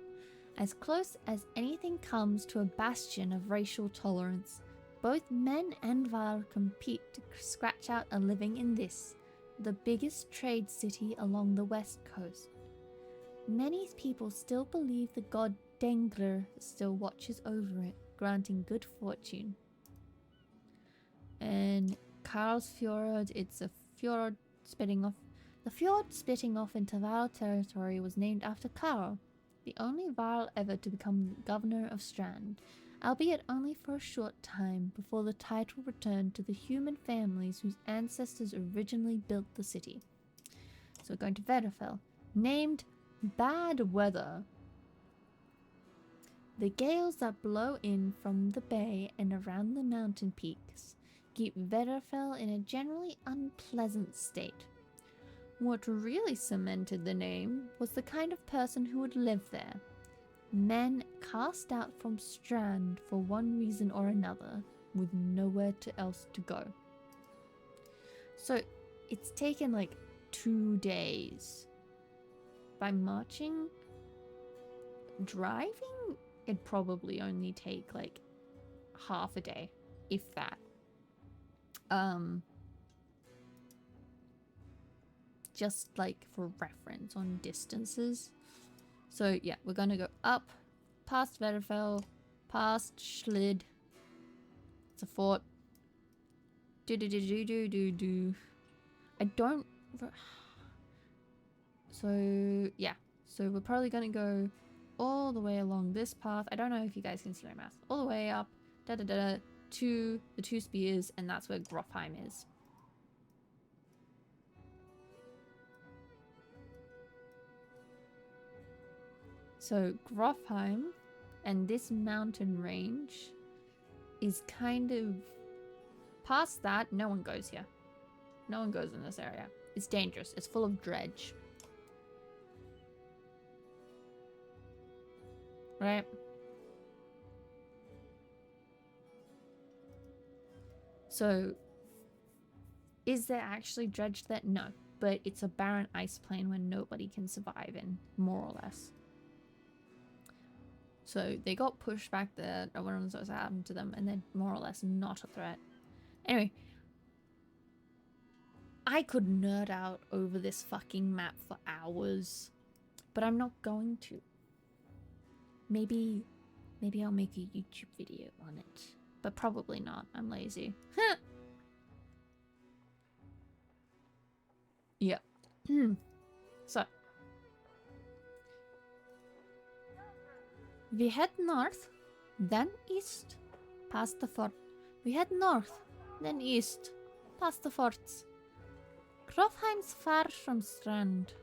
As close as anything comes to a bastion of racial tolerance, both men and Val compete to scratch out a living in this, the biggest trade city along the west coast. Many people still believe the god Dengler still watches over it, granting good fortune. And Karl's Fjord, it's a fjord splitting off. The fjord splitting off into Val territory was named after Karl, the only Varl ever to become governor of Strand, albeit only for a short time before the title returned to the human families whose ancestors originally built the city. So we're going to Vedderfell, named Bad Weather. The gales that blow in from the bay and around the mountain peaks keep Vedderfell in a generally unpleasant state. What really cemented the name was the kind of person who would live there. Men cast out from Strand for one reason or another, with nowhere else to go. So it's taken like 2 days. By marching, driving, it'd probably only take like half a day, if that. Just like for reference on distances. So yeah, we're gonna go up, past Vedderfell, past Schlid. It's a fort. Do. I don't. So yeah, so we're probably gonna go all the way along this path. I don't know if you guys can see my map. All the way up, to the Two Spears, and that's where Grofheim is. So Grofheim and this mountain range is kind of past that. No one goes here. No one goes in this area. It's dangerous. It's full of dredge. Right? So, is there actually dredge there? No. But it's a barren ice plain where nobody can survive in, more or less. So, they got pushed back there. No one knows what's happened to them. And they're more or less not a threat. Anyway. I could nerd out over this fucking map for hours. But I'm not going to. Maybe I'll make a YouTube video on it. But probably not. I'm lazy. Yeah. So. We head north, then east, past the fort. We head north, then east, past the forts. Grofheim's far from Strand.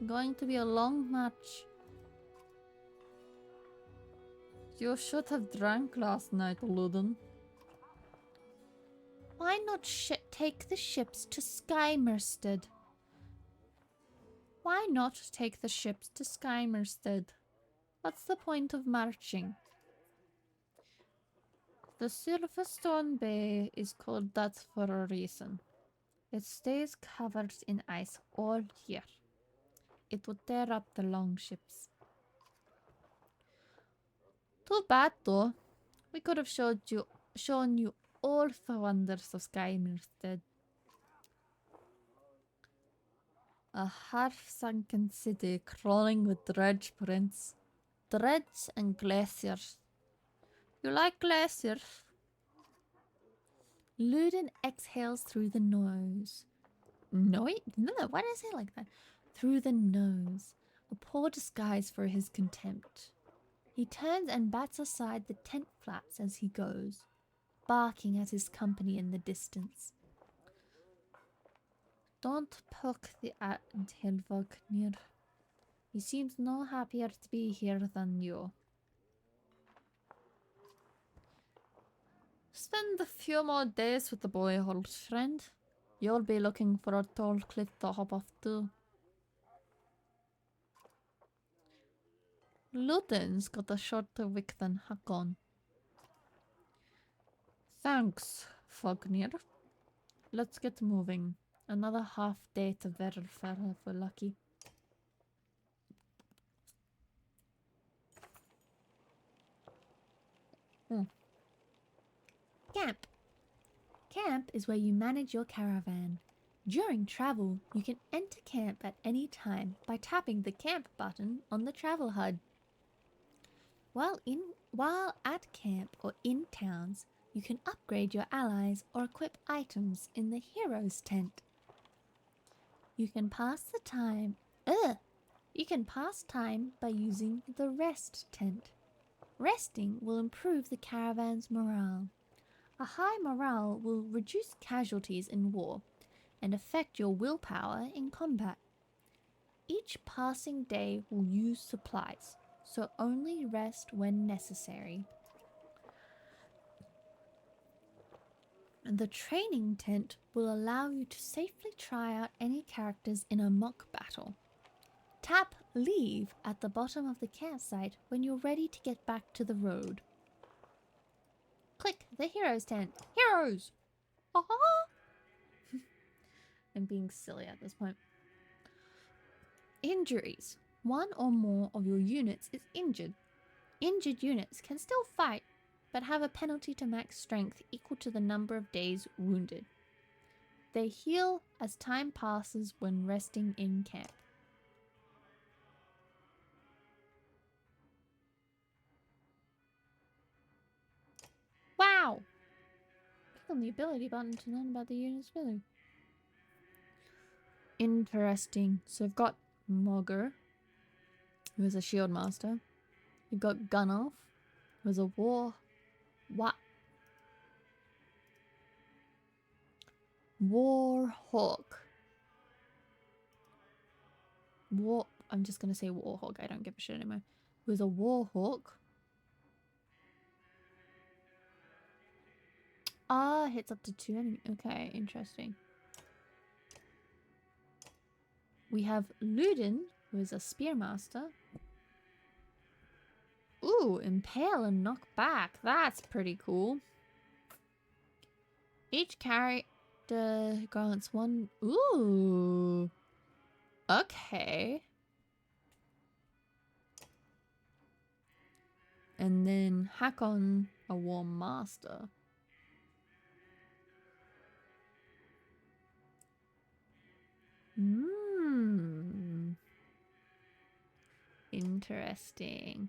Going to be a long march. You should have drank last night, Luden. Why not take the ships to Skymersted? Why not take the ships to Skymersted? What's the point of marching? The Silverstone Bay is called that for a reason. It stays covered in ice all year. It would tear up the longships. Too bad though. We could have shown you all the wonders of Skymersted. A half-sunken city crawling with dredge prints. Dredge and glaciers. You like glaciers? Luden exhales through the nose. No, why did I say it like that? Through the nose. A poor disguise for his contempt. He turns and bats aside the tent flaps as he goes, barking at his company in the distance. Don't poke the anthill, Vognir. He seems no happier to be here than you. Spend a few more days with the boy, old friend. You'll be looking for a tall cliff to hop off to. Luden's got a shorter wick than Hakon. Thanks, Vognir. Let's get moving. Another half day to Verfell if we're lucky. Camp. Camp is where you manage your caravan. During travel, you can enter camp at any time by tapping the camp button on the travel HUD. While at camp or in towns, you can upgrade your allies or equip items in the hero's tent. You can pass time by using the rest tent. Resting will improve the caravan's morale. A high morale will reduce casualties in war and affect your willpower in combat. Each passing day will use supplies, so only rest when necessary. The training tent will allow you to safely try out any characters in a mock battle. Tap Leave at the bottom of the campsite when you're ready to get back to the road. Click the heroes tent. Heroes! Aha! I'm being silly at this point. Injuries. One or more of your units is injured. Injured units can still fight, but have a penalty to max strength equal to the number of days wounded. They heal as time passes when resting in camp. Wow! Click on the ability button to learn about the unit's ability. Interesting. So we've got Mogger, who is a shield master. We've got Gunnulf, who is a Warhawk. I'm just gonna say Warhawk. I don't give a shit anymore. Who is a Warhawk. Ah, hits up to 2 enemies. Okay, interesting. We have Luden, who is a Spearmaster. Ooh, impale and knock back. That's pretty cool. Each character grants one. Ooh. Okay. And then Hakon, a War Master. Interesting.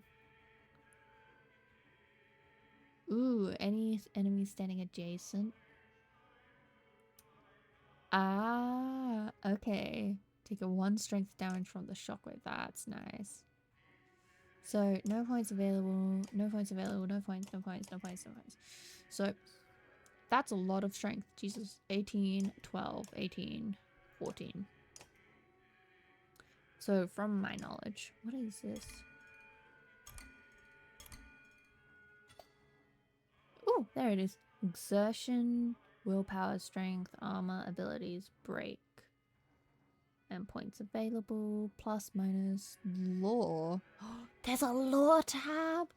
Ooh, any enemies standing adjacent. Ah, okay. Take a 1 strength damage from the shockwave. That's nice. So, no points available, no points available, no points, no points, no points, no points. So, that's a lot of strength. Jesus. 18, 12, 18, 14. So, from my knowledge, what is this? Oh, there it is. Exertion, willpower, strength, armor, abilities, break. And points available, plus, minus, lore. There's a lore tab!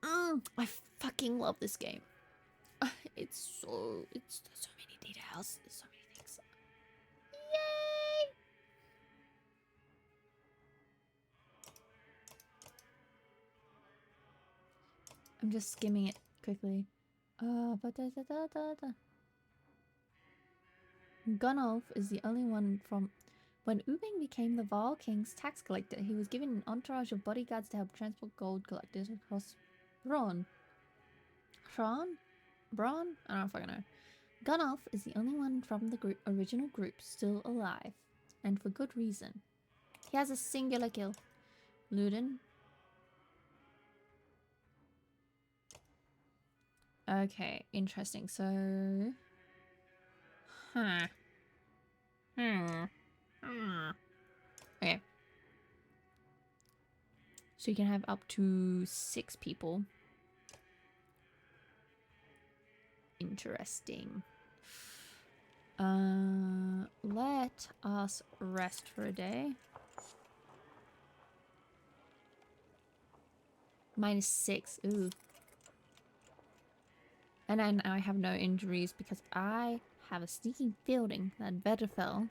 I fucking love this game. There's so many details. There's so many things. Yay! I'm just skimming it quickly. Gunnulf is the only one from... When Ubing became the Val King's tax collector, he was given an entourage of bodyguards to help transport gold collectors across Braun? I don't fucking know. Gunnulf is the only one from the original group still alive. And for good reason. He has a singular kill. Luden. Okay, interesting. So... Okay. So you can have up to 6 people. Interesting. Let us rest for a day. -6. Ooh. And then I have no injuries because I have a sneaking feeling that Vetterfell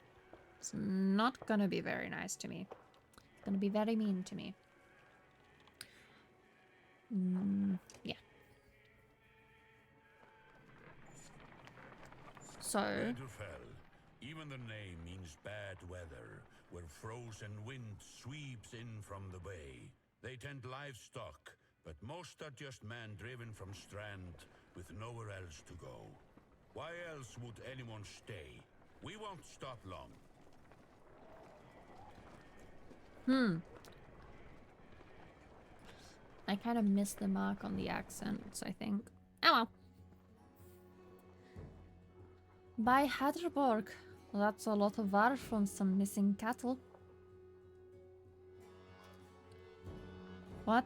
is not gonna be very nice to me. It's gonna be very mean to me. Yeah. So, Winterfell. Even the name means bad weather, where frozen wind sweeps in from the bay. They tend livestock, but most are just men driven from Strand with nowhere else to go. Why else would anyone stay? We won't stop long. I kind of missed the mark on the accents, I think. Oh well. By Hadderborg. That's a lot of war from some missing cattle. What?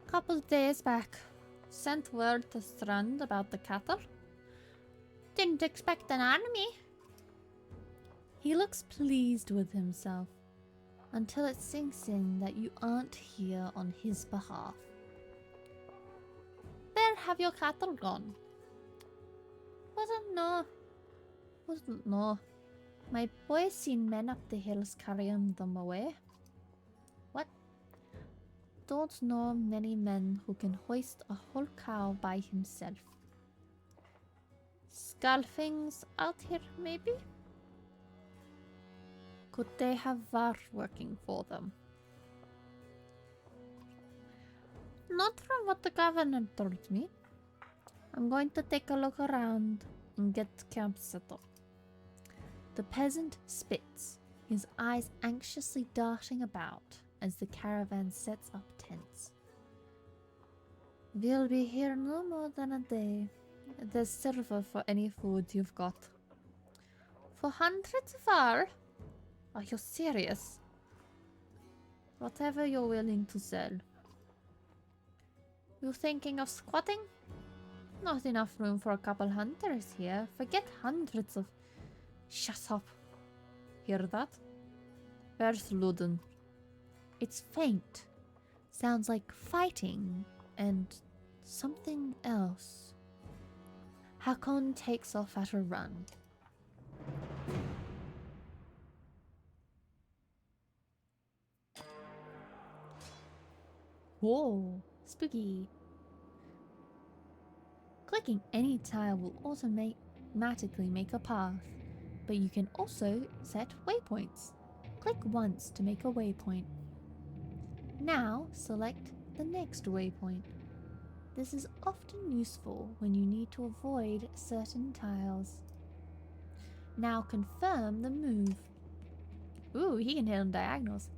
Couple days back. Sent word to Strand about the cattle. Didn't expect an army. He looks pleased with himself. Until it sinks in that you aren't here on his behalf. Where have your cattle gone? Wouldn't know. My boy seen men up the hills carrying them away. What? Don't know many men who can hoist a whole cow by himself. Scalfings out here, maybe? Could they have Var working for them? Not from what the governor told me. I'm going to take a look around and get camp set up. The peasant spits, his eyes anxiously darting about as the caravan sets up tents. We'll be here no more than a day. There's silver for any food you've got. For 100 var? Are you serious? Whatever you're willing to sell. You thinking of squatting? Not enough room for a couple hunters here. Forget hundreds of... Shut up. Hear that? Where's Luden? It's faint. Sounds like fighting and something else. Hakon takes off at a run. Whoa, spooky. Clicking any tile will automatically make a path, but you can also set waypoints. Click once to make a waypoint. Now select the next waypoint. This is often useful when you need to avoid certain tiles. Now confirm the move. Ooh, he can hit on diagonals.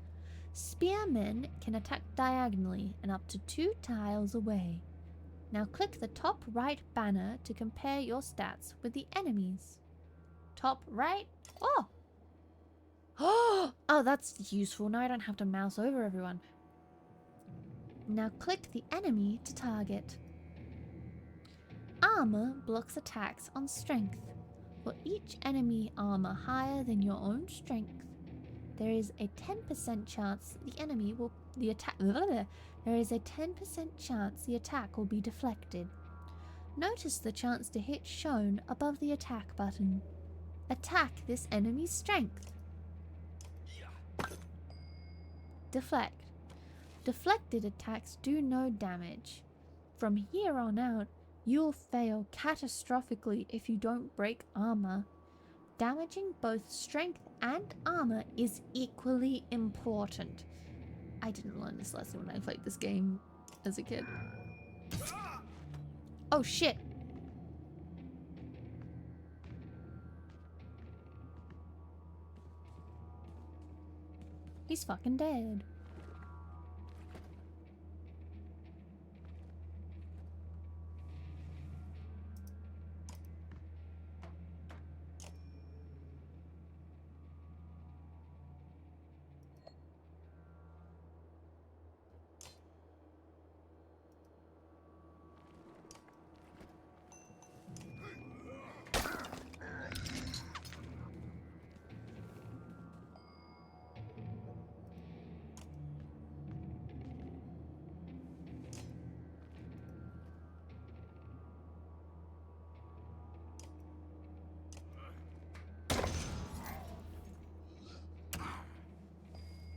Spearmen can attack diagonally and up to 2 tiles away. Now click the top right banner to compare your stats with the enemies. Top right. Oh! Oh, that's useful. Now I don't have to mouse over everyone. Now click the enemy to target. Armor blocks attacks on strength. For each enemy armor higher than your own strength, there is a 10% chance there is a 10% chance the attack will be deflected. Notice the chance to hit shown above the attack button. Attack this enemy's strength. Deflect. Deflected attacks do no damage. From here on out, you'll fail catastrophically if you don't break armor. Damaging both strength and armor is equally important. I didn't learn this lesson when I played this game as a kid. Oh shit! He's fucking dead.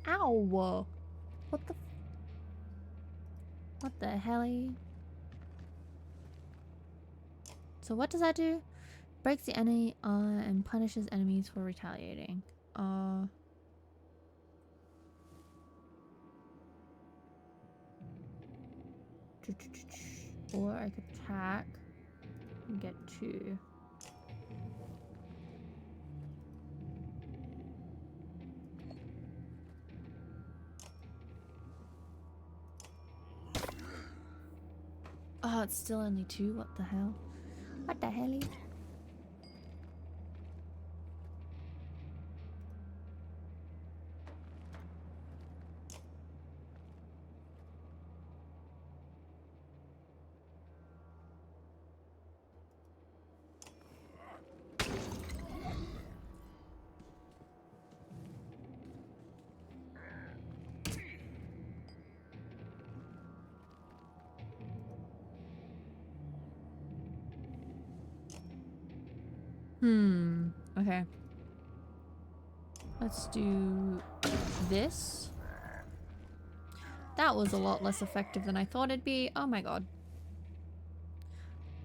Ow! What the hell? So what does that do? Breaks the enemy and punishes enemies for retaliating. Or I could attack and get 2. Oh, it's still only 2. What the hell? What the hell? Okay. Let's do this. That was a lot less effective than I thought it'd be. Oh my god.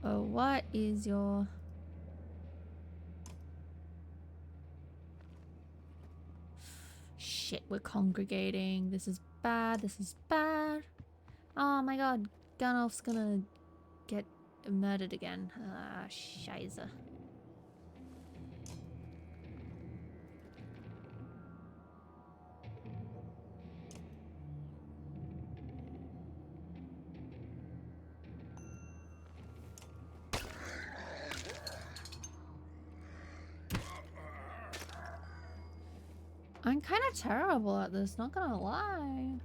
Oh, what is your... Shit, we're congregating. This is bad. This is bad. Oh my god. Gandalf's gonna get murdered again. Ah, scheiße. I'm kind of terrible at this, not gonna lie.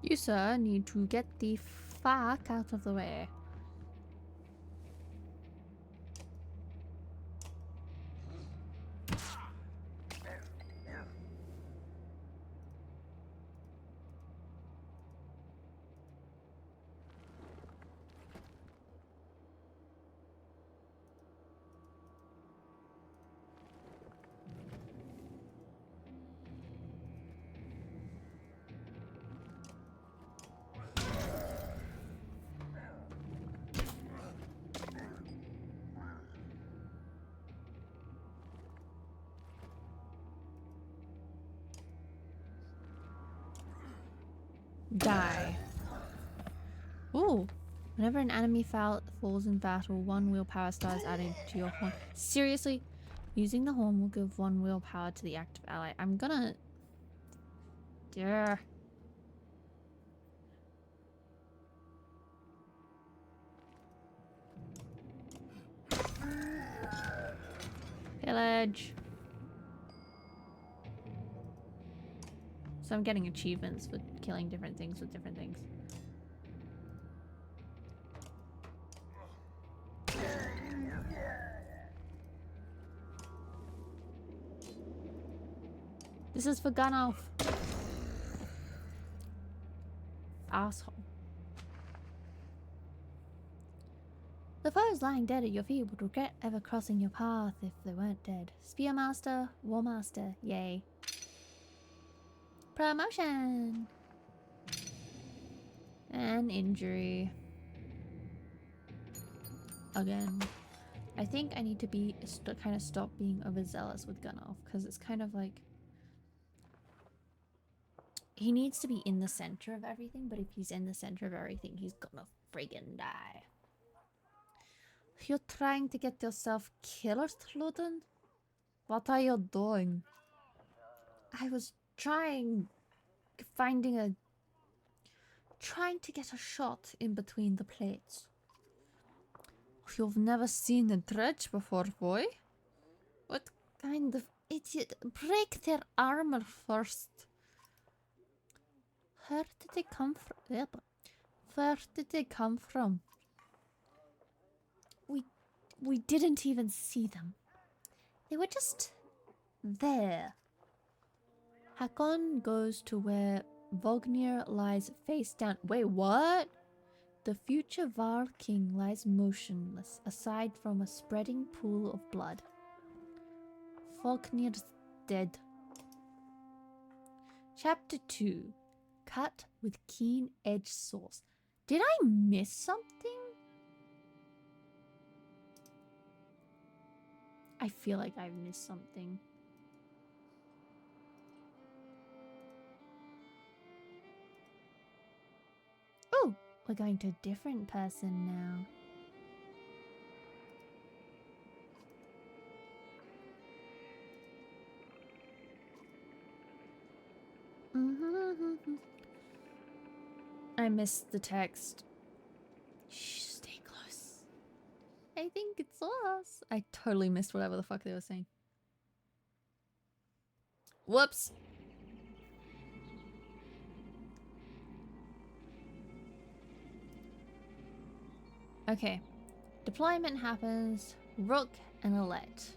You, sir, need to get the fuck out of the way. Die. Ooh. Whenever an enemy falls in battle, 1 willpower star is added to your horn. Seriously? Using the horn will give 1 willpower to the active ally. I'm gonna... Dear. Pillage. So I'm getting achievements for killing different things with different things. This is for Gandalf. Asshole. The foes lying dead at your feet would regret ever crossing your path if they weren't dead. Spearmaster, Warmaster, yay. Promotion! And injury. Again. I think I need to be kind of stop being overzealous with Gandalf, because it's kind of like... He needs to be in the center of everything, but if he's in the center of everything, he's gonna friggin' die. You're trying to get yourself killed, Luden? What are you doing? I was trying to get a shot in between the plates. You've never seen a dredge before, boy? What kind of idiot? Break their armor first. Where did they come from? Where did they come from? We didn't even see them. They were just there. Hakon goes to where Vognir lies face down. Wait, what? The future Varl king lies motionless, aside from a spreading pool of blood. Vognir's dead. Chapter 2. Cut with keen edge saws. Did I miss something? I feel like I've missed something. Oh, we're going to a different person now. I missed the text. Shh, stay close. I think it's us. I totally missed whatever the fuck they were saying. Whoops. Okay. Deployment happens. Rook and Alette.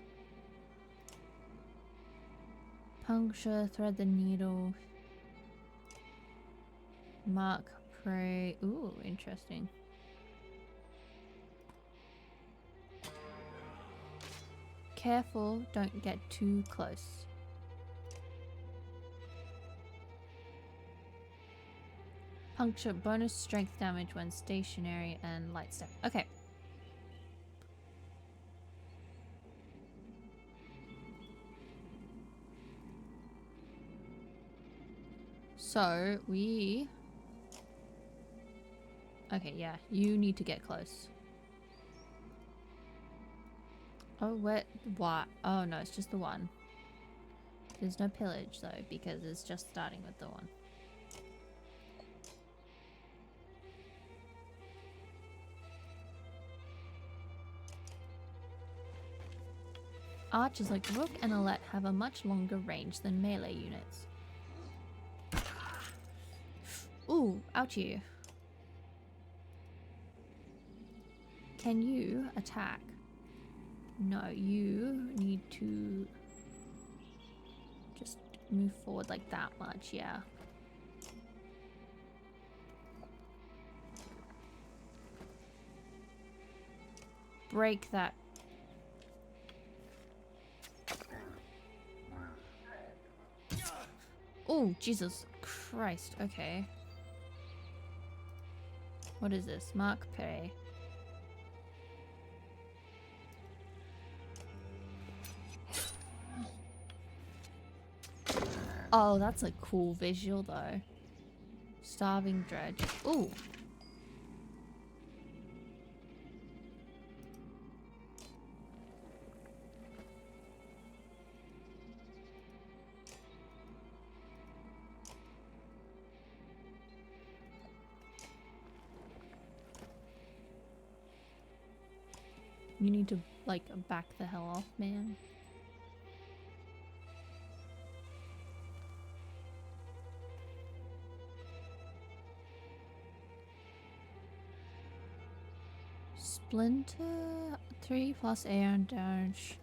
Puncture, thread the needle. Mark, prey. Ooh, interesting. Careful, don't get too close. Puncture, bonus strength damage when stationary and light step. Okay. So, we... Okay, yeah, you need to get close. Oh, what? Oh, no, it's just the one. There's no pillage, though, because it's just starting with the one. Archers like Rook and Alette have a much longer range than melee units. Ooh, ouchie. Can you attack? No, you need to just move forward like that much, yeah. Break that. Oh, Jesus Christ, okay. What is this? Mark Perry. Oh, that's a cool visual though. Starving dredge. Ooh. You need to, like, back the hell off, man. Splinter 3 plus air and damage.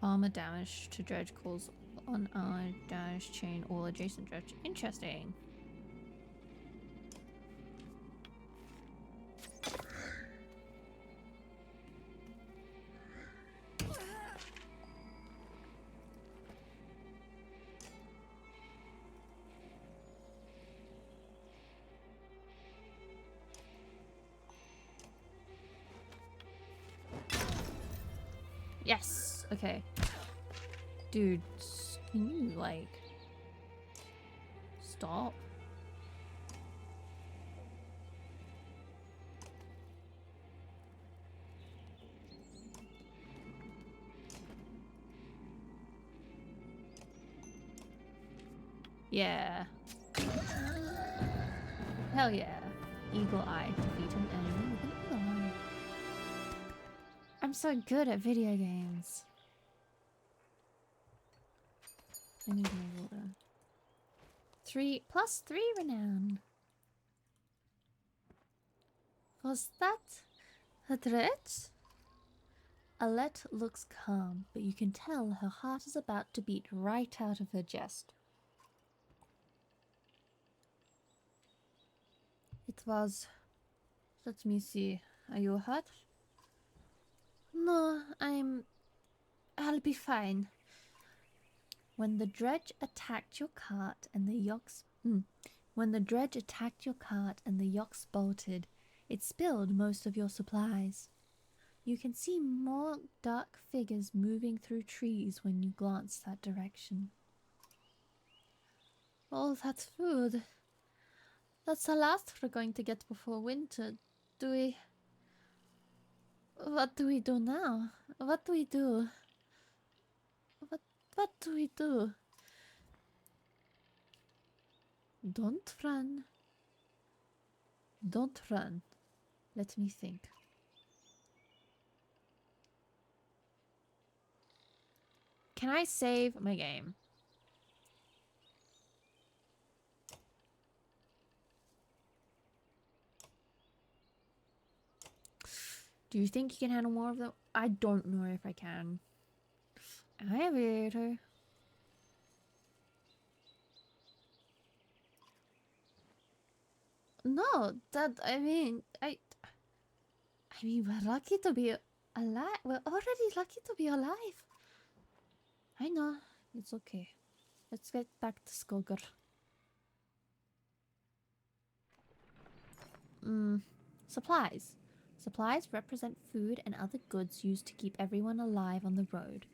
Armor damage to dredge calls on our damage chain all adjacent dredge. Interesting. Yes! Okay. Dude, can you, like... stop? Yeah. Hell yeah. Eagle Eye. Defeat an enemy with an eagle eye. I'm so good at video games. I need more water. 3 plus 3 renown. Was that a threat? Alette looks calm, but you can tell her heart is about to beat right out of her chest. It was... Let me see. Are you hurt? No, I'll be fine. When the dredge attacked your cart and the yokes... When the dredge attacked your cart and the yokes bolted, it spilled most of your supplies. You can see more dark figures moving through trees when you glance that direction. All that food. That's the last we're going to get before winter. What do we do now? What do we do? What do we do? Don't run. Don't run. Let me think. Can I save my game? Do you think you can handle more of them? I don't know if I can. Aviator. No, I mean, we're lucky to be alive. We're already lucky to be alive. I know. It's okay. Let's get back to Skogar. Supplies. Supplies represent food and other goods used to keep everyone alive on the road.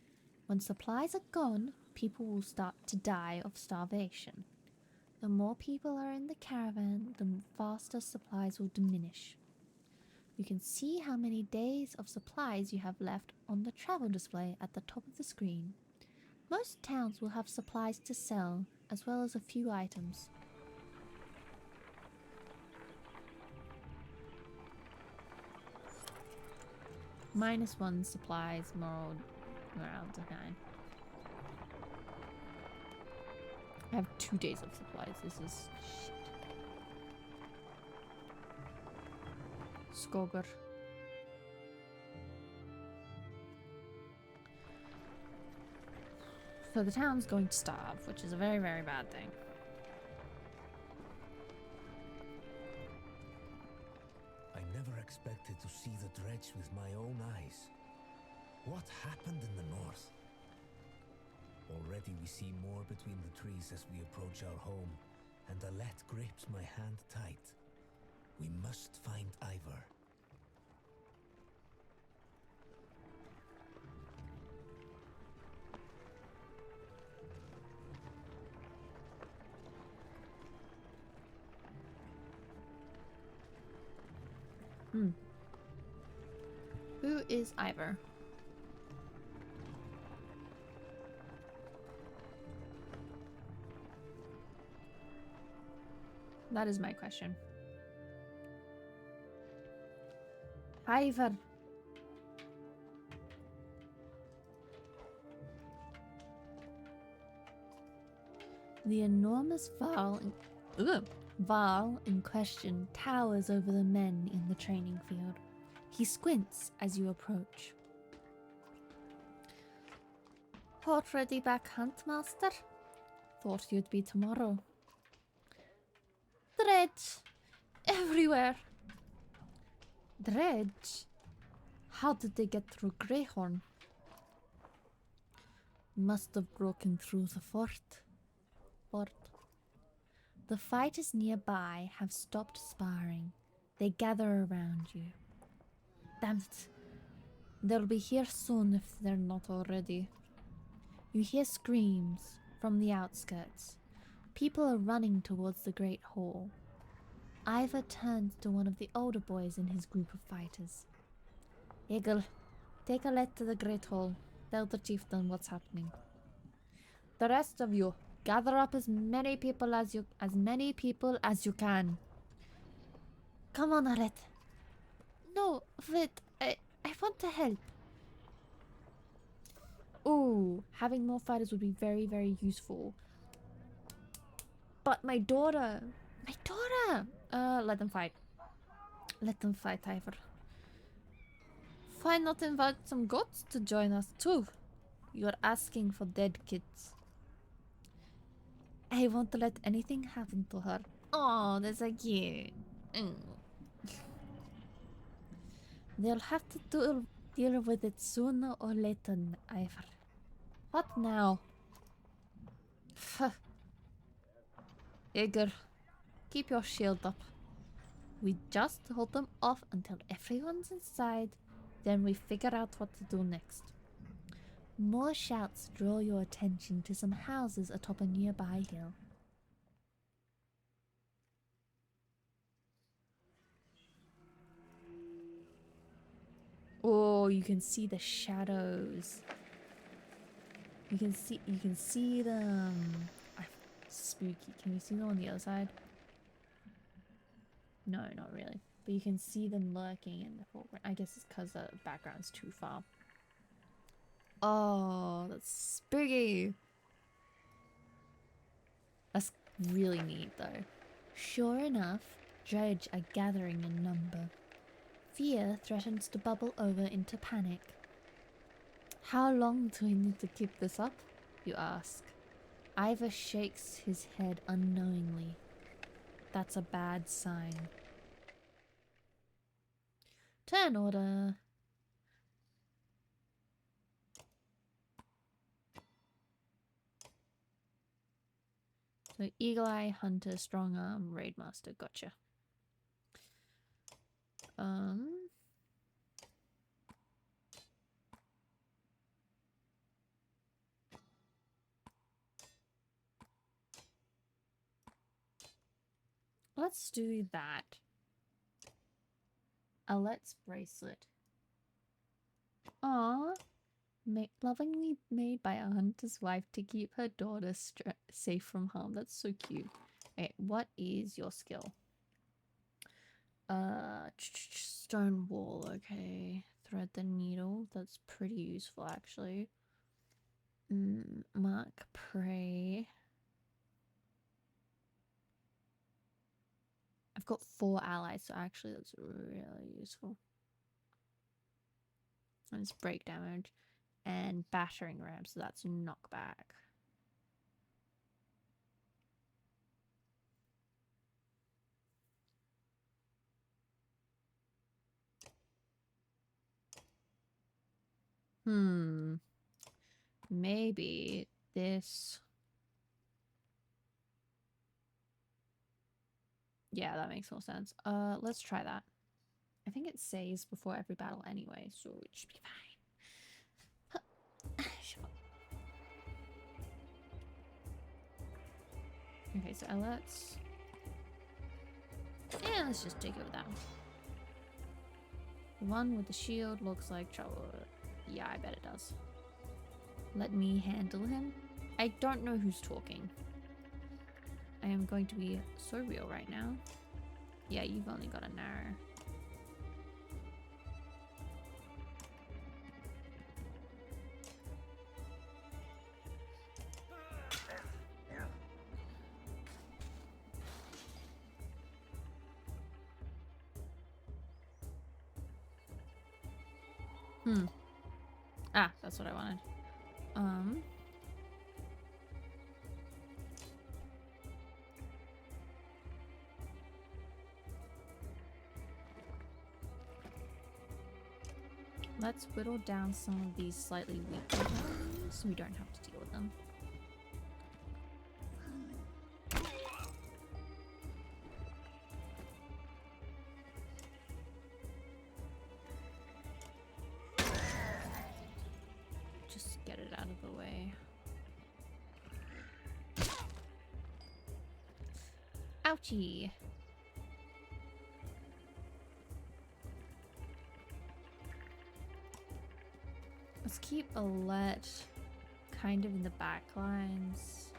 When supplies are gone, people will start to die of starvation. The more people are in the caravan, the faster supplies will diminish. You can see how many days of supplies you have left on the travel display at the top of the screen. Most towns will have supplies to sell, as well as a few items. -1 supplies, morale decline. I have 2 days of supplies. This is shit. Skogar. So the town's going to starve, which is a very, very bad thing. I never expected to see the dredge with my own eyes. What happened in the north? Already we see more between the trees as we approach our home, and Alette grips my hand tight. We must find Ivor. Who is Ivor? That is my question. Ivor. The enormous Varl in question towers over the men in the training field. He squints as you approach. Already back, Huntmaster? Thought you'd be tomorrow. Dredge! Everywhere! Dredge? How did they get through Greyhorn? Must have broken through the fort. The fighters nearby have stopped sparring. They gather around you. Damn it. They'll be here soon if they're not already. You hear screams from the outskirts. People are running towards the Great Hall. Ivor turns to one of the older boys in his group of fighters. Egil, take Alette to the Great Hall. Tell the chieftain what's happening. The rest of you, gather up as many people as you can. Come on, Alette. No, wait. I want to help. Ooh, having more fighters would be very, very useful. But my daughter. Let them fight. Let them fight, Ivor. Why not invite some goats to join us too? You're asking for dead kids. I won't let anything happen to her. Oh, that's so cute. Mm. They'll have to deal with it sooner or later, Ivor. What now? Igor, keep your shield up. We just hold them off until everyone's inside, then we figure out what to do next. More shouts draw your attention to some houses atop a nearby hill. Oh, you can see the shadows. You can see them. Spooky. Can you see them on the other side? No, not really. But you can see them lurking in the foreground. I guess it's because the background's too far. Oh, that's spooky. That's really neat though. Sure enough, dredge are gathering in number. Fear threatens to bubble over into panic. How long do we need to keep this up? You ask. Ivor shakes his head unknowingly. That's a bad sign. Turn order. So Eagle Eye, Hunter, Strong Arm, Raid Master. Gotcha. Let's do that. A Let's bracelet. Aww. Lovingly made by a hunter's wife to keep her daughter safe from harm. That's so cute. Okay, what is your skill? Stone wall, okay. Thread the needle, that's pretty useful actually. Mark prey. I've got 4 allies, so actually that's really useful. And it's break damage. And battering ram, so that's knockback. Maybe this. Yeah, that makes more sense. Let's try that. I think it saves before every battle anyway, so it should be fine. Okay, so let's... Yeah, let's just take it with that. The one with the shield looks like trouble. Yeah, I bet it does. Let me handle him. I don't know who's talking. I am going to be so real right now. Yeah, you've only got an arrow. Ah, that's what I wanted. Let's whittle down some of these slightly weaker ones so we don't have to deal with them. Just get it out of the way. Ouchie! Let's keep Alette kind of in the back lines.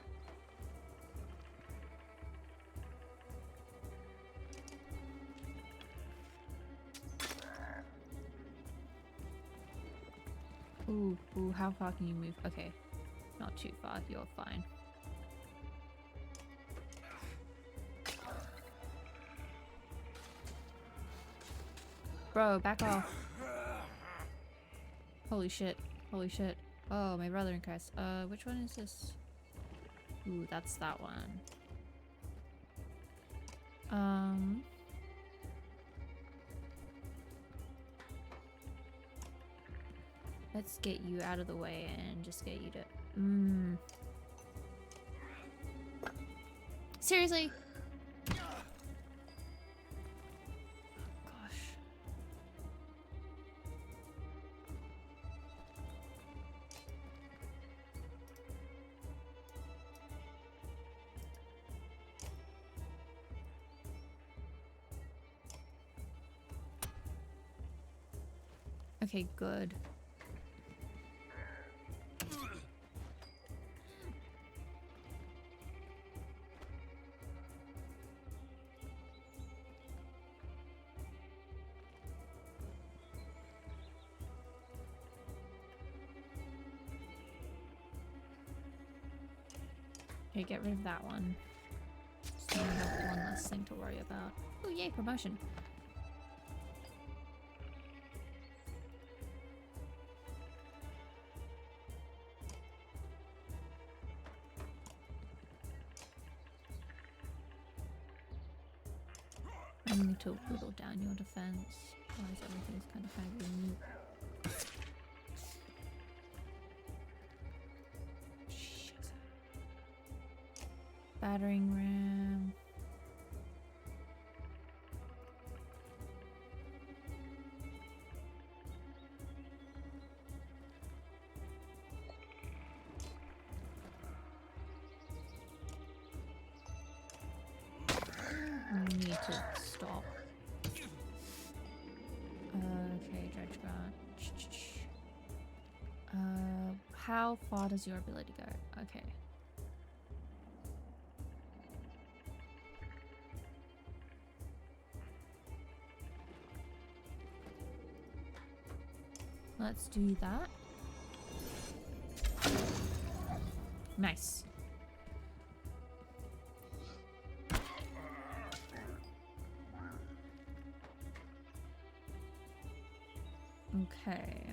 Ooh, how far can you move? Okay, not too far, you're fine. Bro, back off. Holy shit. Holy shit. Oh, my brother in Christ. Which one is this? Ooh, that's that one. Let's get you out of the way and just get you to... Seriously? Oh, gosh. Okay, good. Okay, get rid of that one. So I have one less thing to worry about. Oh, yay, promotion. I need to whittle down your defense. Otherwise everything's kind of hanging. Shit. Battering ram. I need to stop. Okay, Dredge Grant. How far does your ability go? Okay. Let's do that. Nice. Okay,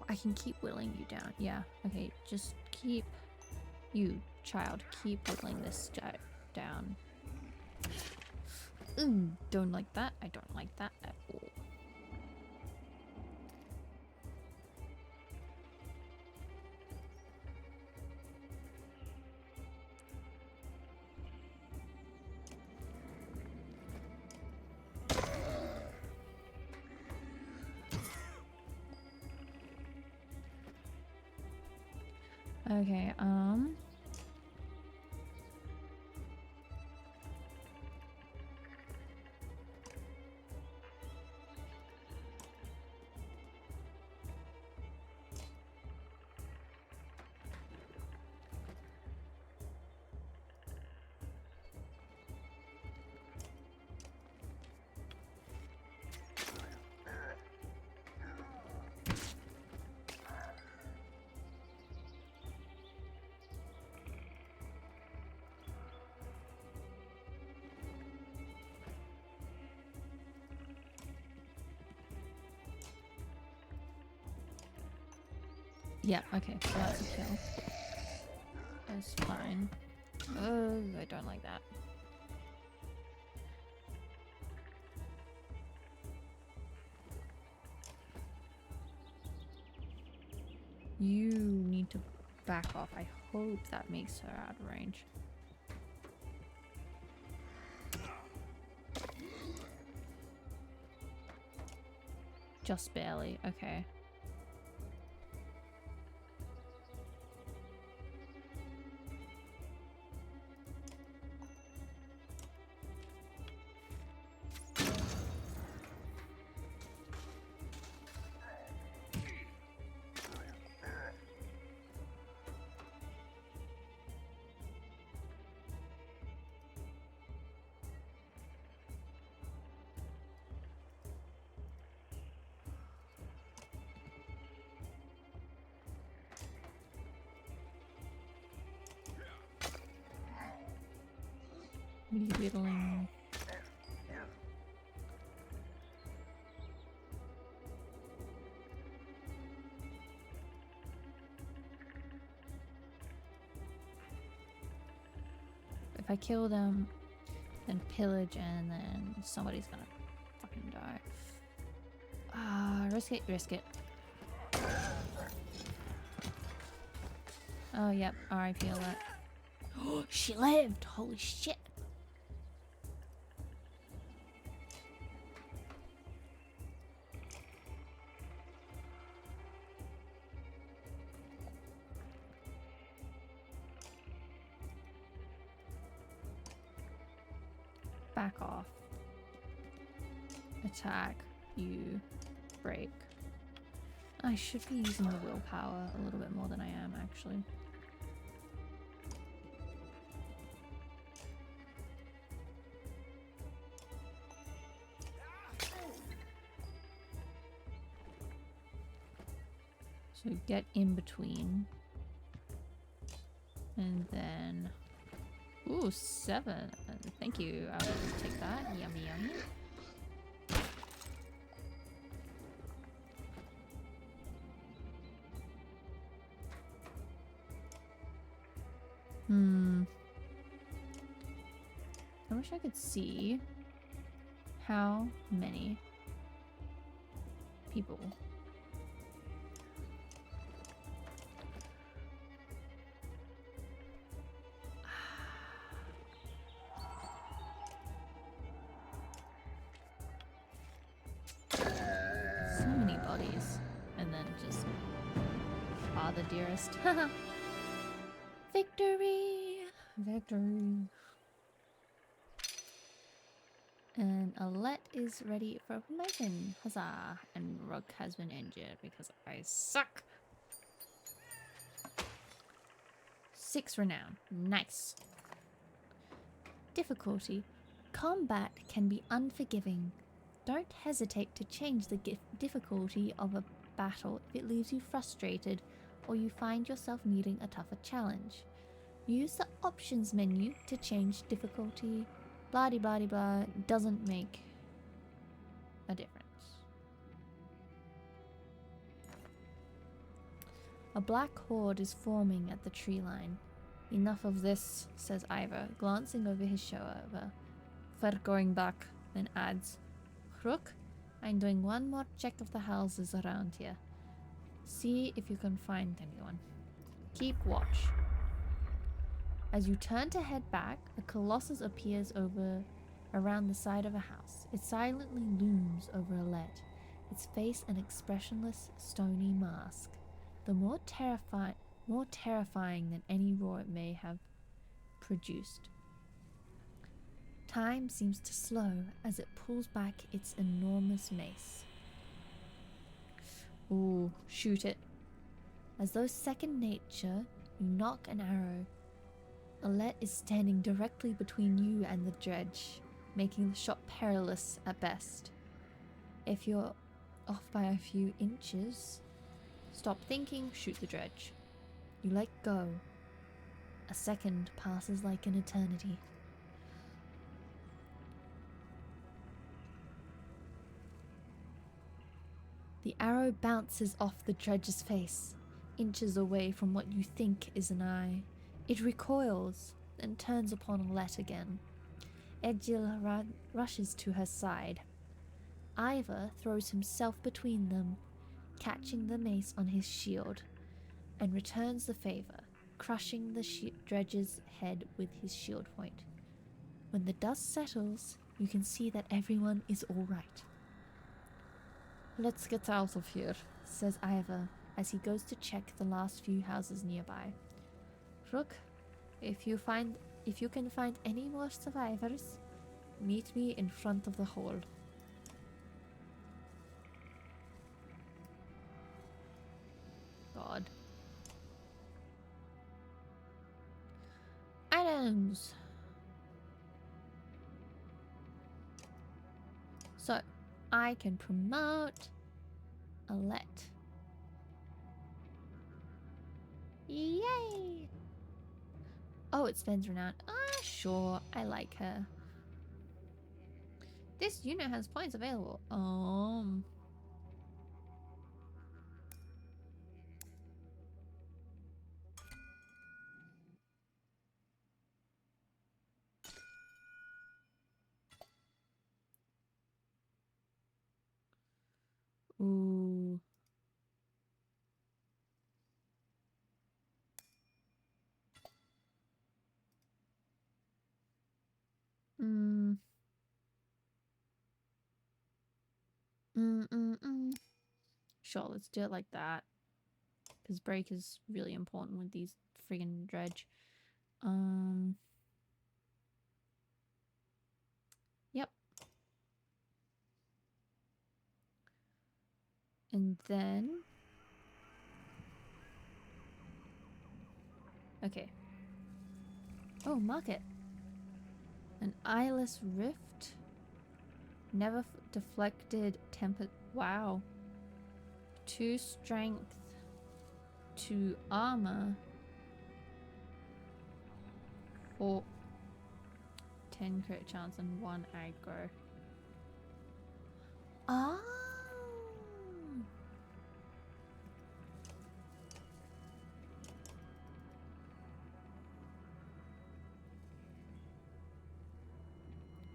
I can keep whittling you down. Yeah, okay, just keep... You, child, keep whittling this guy down. Don't like that. I don't like that at all. Okay, yeah, okay, so that's a kill. That's fine. Oh, I don't like that. You need to back off. I hope that makes her out of range. Just barely, okay. Whittling. If I kill them, then pillage, and then somebody's gonna fucking die. Risk it, risk it. Oh, yep, RIP all that. Oh, she lived! Holy shit! Back off. Attack. You. Break. I should be using the willpower a little bit more than I am, actually. So get in between. And then... Ooh, 7. Thank you. I will take that. Yummy, yummy. I wish I could see how many people. So many bodies. And then just Father dearest. Victory! Victory. And Alette is ready for promotion. Huzzah! And Rook has been injured because I suck. 6 renown. Nice. Difficulty. Combat can be unforgiving. Don't hesitate to change the difficulty of a battle if it leaves you frustrated or you find yourself needing a tougher challenge. Use the options menu to change difficulty. Blah de blah de blah doesn't make a difference. A black horde is forming at the tree line. Enough of this, says Ivor, glancing over his shoulder. For going back, then adds, Rook, I'm doing one more check of the houses around here. See if you can find anyone. Keep watch. As you turn to head back, a colossus appears around the side of a house. It silently looms over Alette, its face an expressionless, stony mask. The more terrifying than any roar it may have produced. Time seems to slow as it pulls back its enormous mace. Ooh, shoot it. As though second nature, you nock an arrow. Alette is standing directly between you and the dredge, making the shot perilous at best. If you're off by a few inches, stop thinking, shoot the dredge. You let go. A second passes like an eternity. The arrow bounces off the dredge's face, inches away from what you think is an eye. It recoils, then turns upon Alette again. Edgil rushes to her side. Ivor throws himself between them, catching the mace on his shield, and returns the favor, crushing the dredge's head with his shield point. When the dust settles, you can see that everyone is all right. Let's get out of here, says Ivor as he goes to check the last few houses nearby. Rook, if you can find any more survivors, meet me in front of the hole. God. Items. So, I can promote Alette. Yay! Oh, it spends renown. Sure, I like her. This unit has points available. Ooh. Mm. Sure, let's do it like that. Because break is really important with these friggin' dredge. Yep. And then... Okay. Oh, market. An eyeless rift. Never deflected temper. Wow. 2 strength. 2 armor. 4. 10 crit chance and 1 aggro. Oh.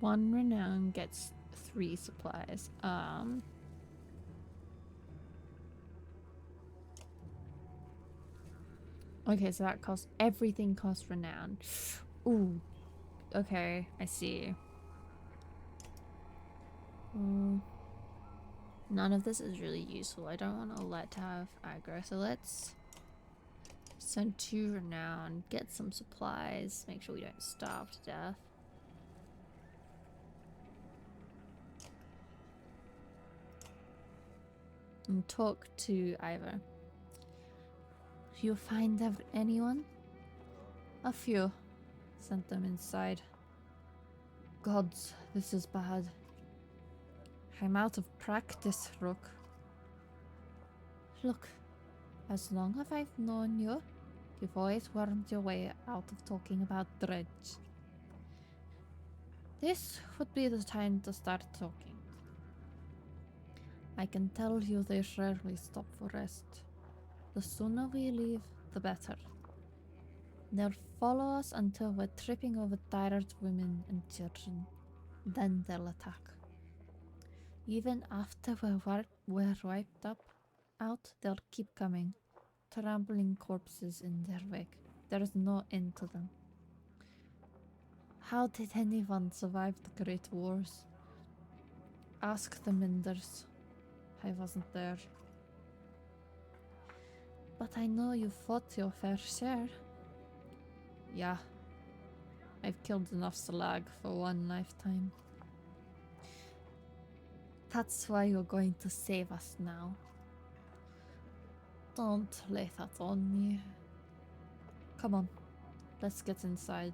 One renown gets 3 supplies. Okay, so that costs everything costs renown. Ooh. Okay, I see. None of this is really useful. I don't want to let have aggro, so let's send 2 renown, get some supplies, make sure we don't starve to death. And talk to Ivor. You find anyone? A few. Sent them inside. Gods, this is bad. I'm out of practice, Rook. Look, as long as I've known you, you've always wormed your way out of talking about dredge. This would be the time to start talking. I can tell you they rarely stop for rest. The sooner we leave, the better. They'll follow us until we're tripping over tired women and children. Then they'll attack. Even after we're wiped out, they'll keep coming, trampling corpses in their wake. There is no end to them. How did anyone survive the Great Wars? Ask the Menders. I wasn't there. But I know you fought your fair share. Yeah. I've killed enough slag for one lifetime. That's why you're going to save us now. Don't lay that on me. Come on, let's get inside.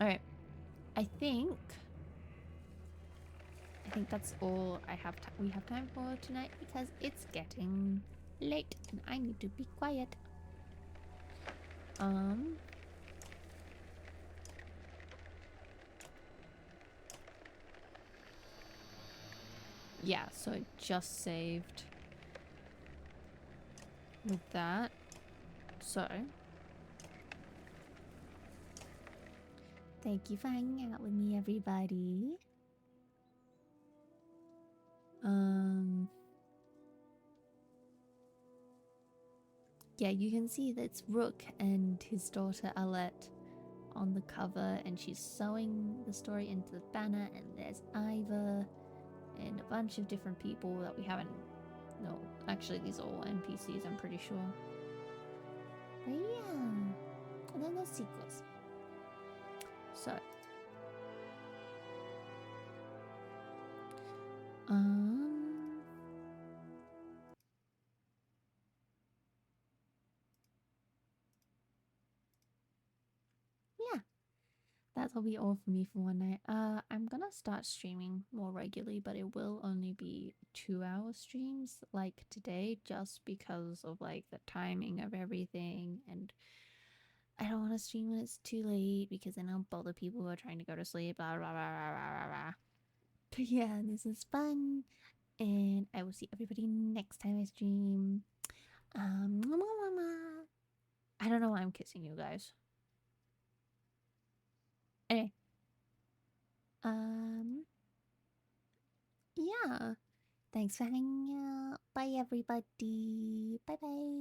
Alright, I think that's all we have time for tonight because it's getting late and I need to be quiet. Yeah, so I just saved with that. So thank you for hanging out with me, everybody. Yeah, you can see that it's Rook and his daughter Alette on the cover, and she's sewing the story into the banner, and there's Ivor and a bunch of different people that we haven't... No, actually these are all NPCs, I'm pretty sure. But yeah, and then there's sequels. So, yeah, that'll be all for me for one night. I'm gonna start streaming more regularly, but it will only be 2-hour streams like today, just because of like the timing of everything, and I don't want to stream when it's too late because then I'll bother people who are trying to go to sleep, blah blah blah blah blah blah. But yeah, this is fun, and I will see everybody next time I stream. I don't know why I'm kissing you guys. Anyway. Yeah. Thanks for hanging out. Bye, everybody. Bye bye.